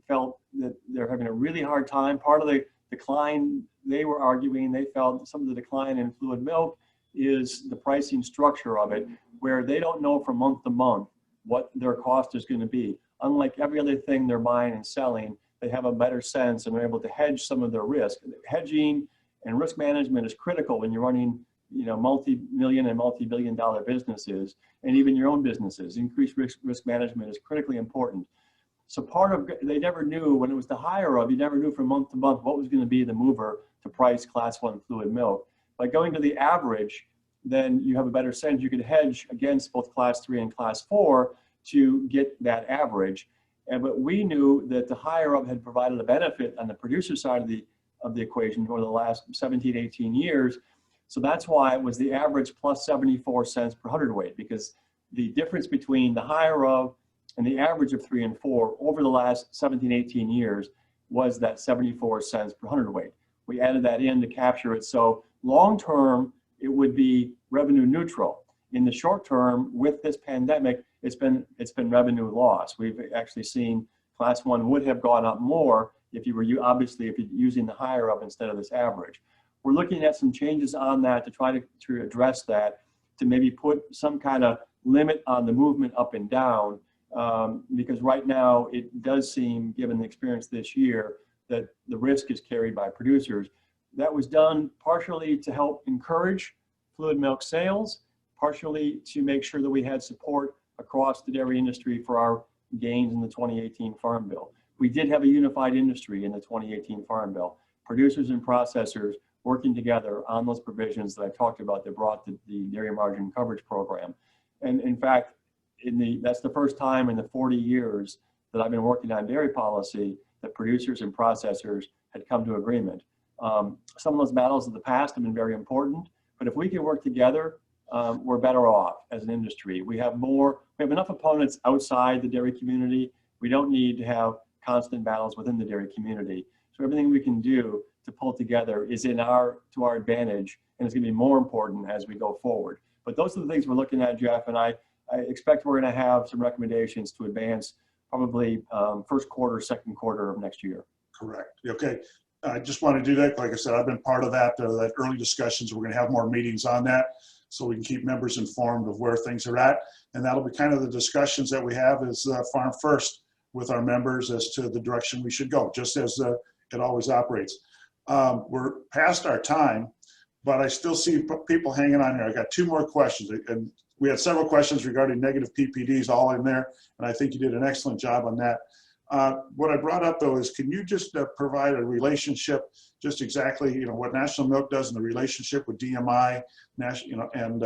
felt that they're having a really hard time. Part of the decline, they were arguing, they felt some of the decline in fluid milk is the pricing structure of it, where they don't know from month to month what their cost is going to be. Unlike every other thing they're buying and selling, they have a better sense and are able to hedge some of their risk. Hedging and risk management is critical when you're running, multi-million and multi-billion-dollar businesses, and even your own businesses. Increased risk management is critically important. So they never knew when it was the higher of, you never knew from month to month what was going to be the mover to price class 1 fluid milk. By going to the average, then you have a better sense. You can hedge against both class 3 and class 4 to get that average. But we knew that the higher up had provided a benefit on the producer side of the equation over the last 17, 18 years. So that's why it was the average plus 74 cents per hundredweight, because the difference between the higher of and the average of 3 and 4 over the last 17, 18 years was that 74 cents per hundredweight. We added that in to capture it. So long term, it would be revenue neutral. In the short term, with this pandemic, it's been revenue loss. We've actually seen class 1 would have gone up more if you were using the higher up instead of this average. we're looking at some changes on that to try to address that, to maybe put some kind of limit on the movement up and down, because right now it does seem, given the experience this year, that the risk is carried by producers. That was done partially to help encourage fluid milk sales, partially to make sure that we had support across the dairy industry for our gains in the 2018 Farm Bill. We did have a unified industry in the 2018 Farm Bill. Producers and processors working together on those provisions that I talked about that brought the Dairy Margin Coverage Program. And in fact, that's the first time in the 40 years that I've been working on dairy policy that producers and processors had come to agreement. Some of those battles of the past have been very important, but if we can work together, we're better off as an industry. We have enough opponents outside the dairy community. We don't need to have constant battles within the dairy community. So everything we can do to pull together is to our advantage, and it's going to be more important as we go forward. But those are the things we're looking at, Jeff, and I expect we're going to have some recommendations to advance probably first quarter, second quarter of next year. Correct. Okay. I just want to do that. Like I said, I've been part of that early discussions. We're going to have more meetings on that so we can keep members informed of where things are at. And that'll be kind of the discussions that we have as Farm First with our members as to the direction we should go, just as it always operates. We're past our time, but I still see people hanging on here. I got two more questions. And we had several questions regarding negative PPDs all in there, and I think you did an excellent job on that. What I brought up though is, can you just provide a relationship, just exactly, what National Milk does in the relationship with DMI, and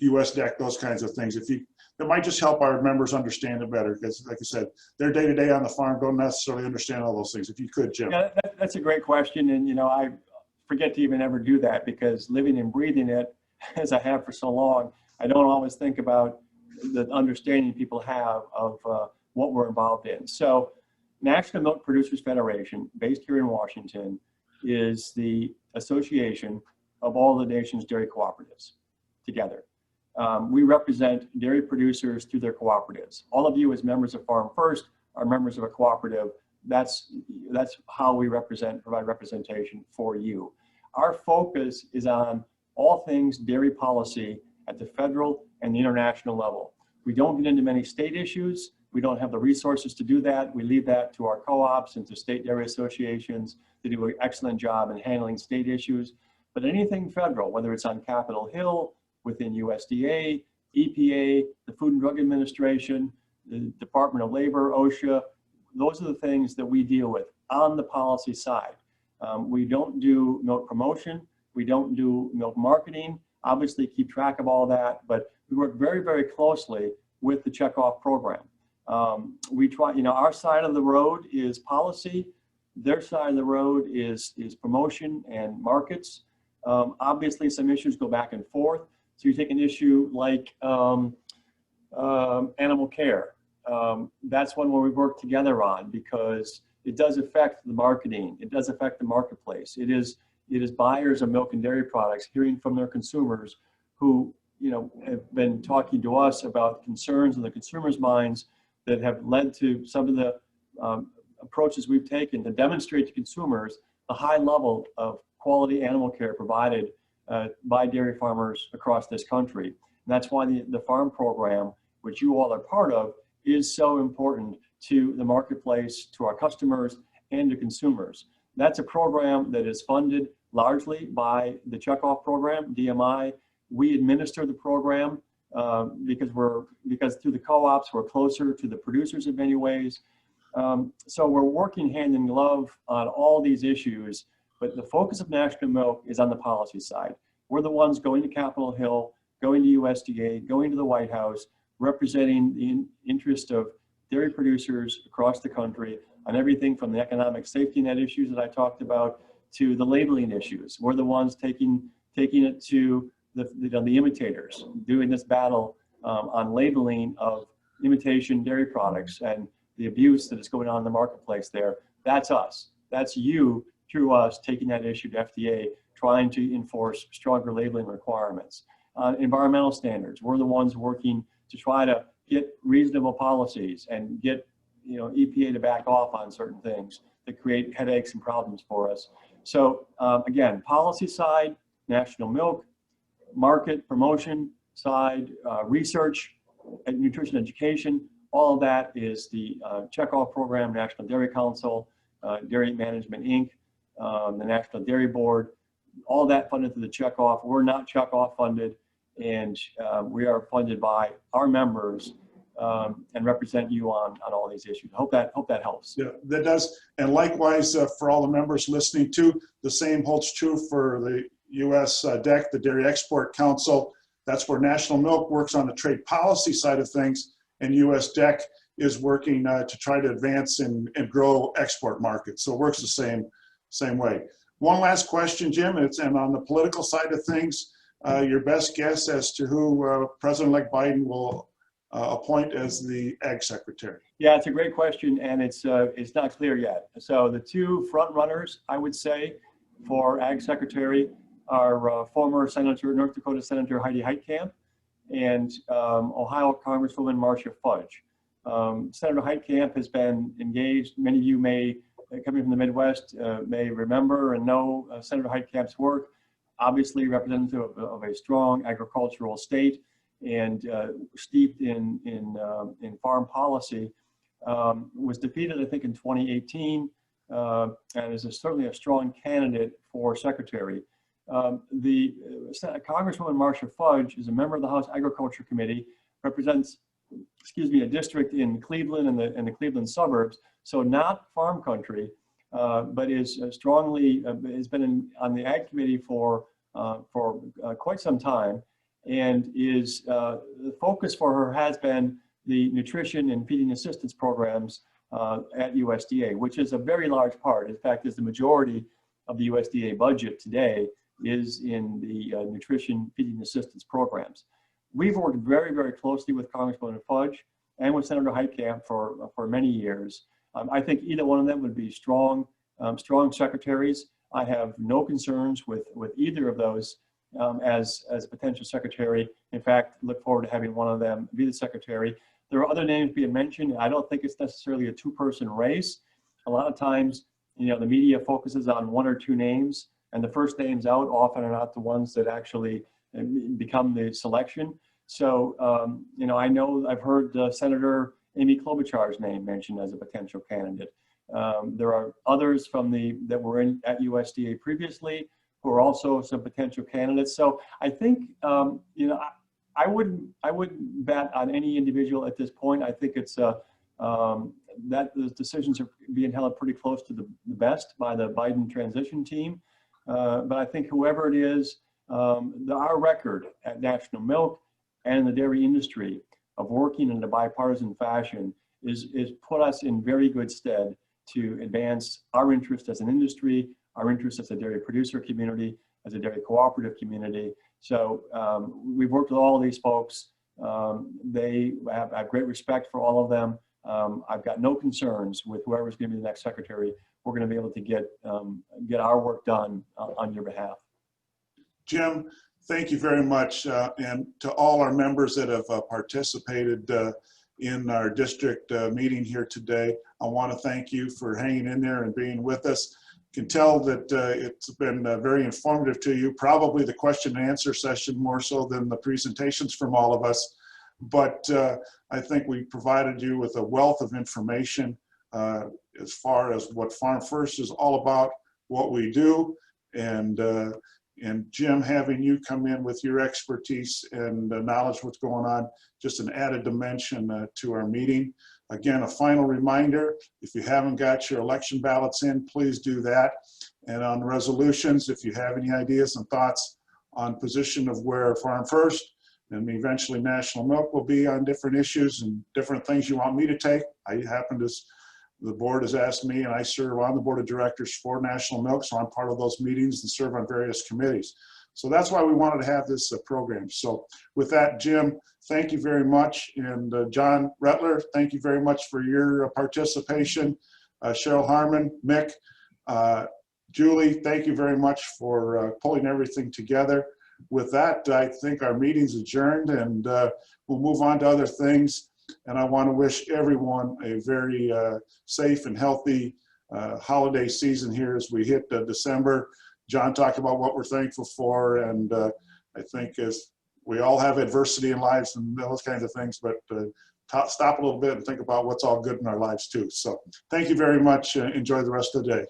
USDA, those kinds of things. That might just help our members understand it better, because like I said, they're day to day on the farm, don't necessarily understand all those things. If you could, Jim. Yeah, that's a great question, and I forget to even ever do that, because living and breathing it as I have for so long, I don't always think about the understanding people have of what we're involved in. So National Milk Producers Federation, based here in Washington, is the association of all the nation's dairy cooperatives together. We represent dairy producers through their cooperatives. All of you as members of FarmFirst are members of a cooperative. That's how we provide representation for you. Our focus is on all things dairy policy at the federal and the international level. We don't get into many state issues. We don't have the resources to do that. We leave that to our co-ops and to state dairy associations. They do an excellent job in handling state issues. But anything federal, whether it's on Capitol Hill, within USDA, EPA, the Food and Drug Administration, the Department of Labor, OSHA, those are the things that we deal with on the policy side. We don't do milk promotion. We don't do milk marketing. Obviously keep track of all that, but we work very, very closely with the checkoff program. We try, our side of the road is policy. Their side of the road is promotion and markets. Obviously some issues go back and forth. So you take an issue like animal care. That's one where we work together on, because it does affect the marketing. It does affect the marketplace. It is buyers of milk and dairy products hearing from their consumers who have been talking to us about concerns in the consumers' minds that have led to some of the approaches we've taken to demonstrate to consumers the high level of quality animal care provided by dairy farmers across this country. And that's why the farm program, which you all are part of, is so important to the marketplace, to our customers, and to consumers. That's a program that is funded largely by the checkoff program, DMI. We administer the program because through the co-ops, we're closer to the producers in many ways. So we're working hand in glove on all these issues, but the focus of National Milk is on the policy side. We're the ones going to Capitol Hill, going to USDA, going to the White House, representing the interest of dairy producers across the country on everything from the economic safety net issues that I talked about to the labeling issues. We're the ones taking it to the imitators, doing this battle on labeling of imitation dairy products and the abuse that is going on in the marketplace there. That's us. That's you through us taking that issue to FDA, trying to enforce stronger labeling requirements. Environmental standards, we're the ones working to try to get reasonable policies and get EPA to back off on certain things that create headaches and problems for us. So again, policy side, national milk, market promotion side, research, and nutrition education, all of that is the checkoff program, National Dairy Council, Dairy Management Inc., the National Dairy Board, all that funded through the checkoff. We're not checkoff funded, and we are funded by our members and represent you on all these issues. Hope that helps. Yeah, that does. And likewise, for all the members listening too, the same holds true for the USDEC, the Dairy Export Council. That's where National Milk works on the trade policy side of things, and USDEC is working to try to advance and grow export markets. So it works the same way. One last question, Jim, and on the political side of things, your best guess as to who President-elect Biden will appoint as the Ag Secretary? Yeah, it's a great question, and it's not clear yet. So the two front runners, I would say, for Ag Secretary are former North Dakota Senator Heidi Heitkamp and Ohio Congresswoman Marcia Fudge. Senator Heitkamp has been engaged. Many of you may, coming from the Midwest, may remember and know Senator Heitkamp's work. Obviously representative of a strong agricultural state and steeped in farm policy, was defeated, I think, in 2018, and is certainly a strong candidate for secretary. The Congresswoman Marcia Fudge is a member of the House Agriculture Committee, represents, a district in Cleveland and the Cleveland suburbs, so not farm country, but is strongly has been on the Ag Committee for quite some time, and is the focus for her has been the nutrition and feeding assistance programs at USDA, which is a very large part. In fact, is the majority of the USDA budget today is in the nutrition feeding assistance programs. We've worked very, very closely with Congresswoman Fudge and with Senator Heitkamp for many years. I think either one of them would be strong secretaries. I have no concerns with either of those as a potential secretary. In fact, look forward to having one of them be the secretary. There are other names being mentioned. I don't think it's necessarily a two-person race. A lot of times, the media focuses on one or two names, and the first names out often are not the ones that actually become the selection. So, I know I've heard Senator Amy Klobuchar's name mentioned as a potential candidate. There are others that were at USDA previously who are also some potential candidates. So I think, I wouldn't bet on any individual at this point. I think it's that those decisions are being held pretty close to the best by the Biden transition team. But I think whoever it is, our record at National Milk and the dairy industry of working in a bipartisan fashion is put us in very good stead to advance our interest as an industry, our interest as a dairy producer community, as a dairy cooperative community. So we've worked with all of these folks. They have great respect for all of them. I've got no concerns with whoever's going to be the next secretary. We're going to be able to get our work done on your behalf. Jim, thank you very much. And to all our members that have participated in our district meeting here today, I want to thank you for hanging in there and being with us. You can tell that it's been very informative to you, probably the question and answer session more so than the presentations from all of us. But I think we provided you with a wealth of information as far as what FarmFirst is all about, what we do, and Jim, having you come in with your expertise and knowledge of what's going on, just an added dimension to our meeting. Again, a final reminder, if you haven't got your election ballots in, please do that. And on the resolutions, if you have any ideas and thoughts on position of where FarmFirst and eventually National Milk will be on different issues and different things you want me to take, the board has asked me, and I serve on the board of directors for National Milk, so I'm part of those meetings and serve on various committees. So that's why we wanted to have this program. So with that, Jim, thank you very much. And John Rettler, thank you very much for your participation. Cheryl Harmon, Mick, Julie, thank you very much for pulling everything together. With that, I think our meeting's adjourned, and we'll move on to other things. And I want to wish everyone a very safe and healthy holiday season here as we hit December. John talked about what we're thankful for, and I think as we all have adversity in lives and those kinds of things, but stop a little bit and think about what's all good in our lives too. So thank you very much. Enjoy the rest of the day.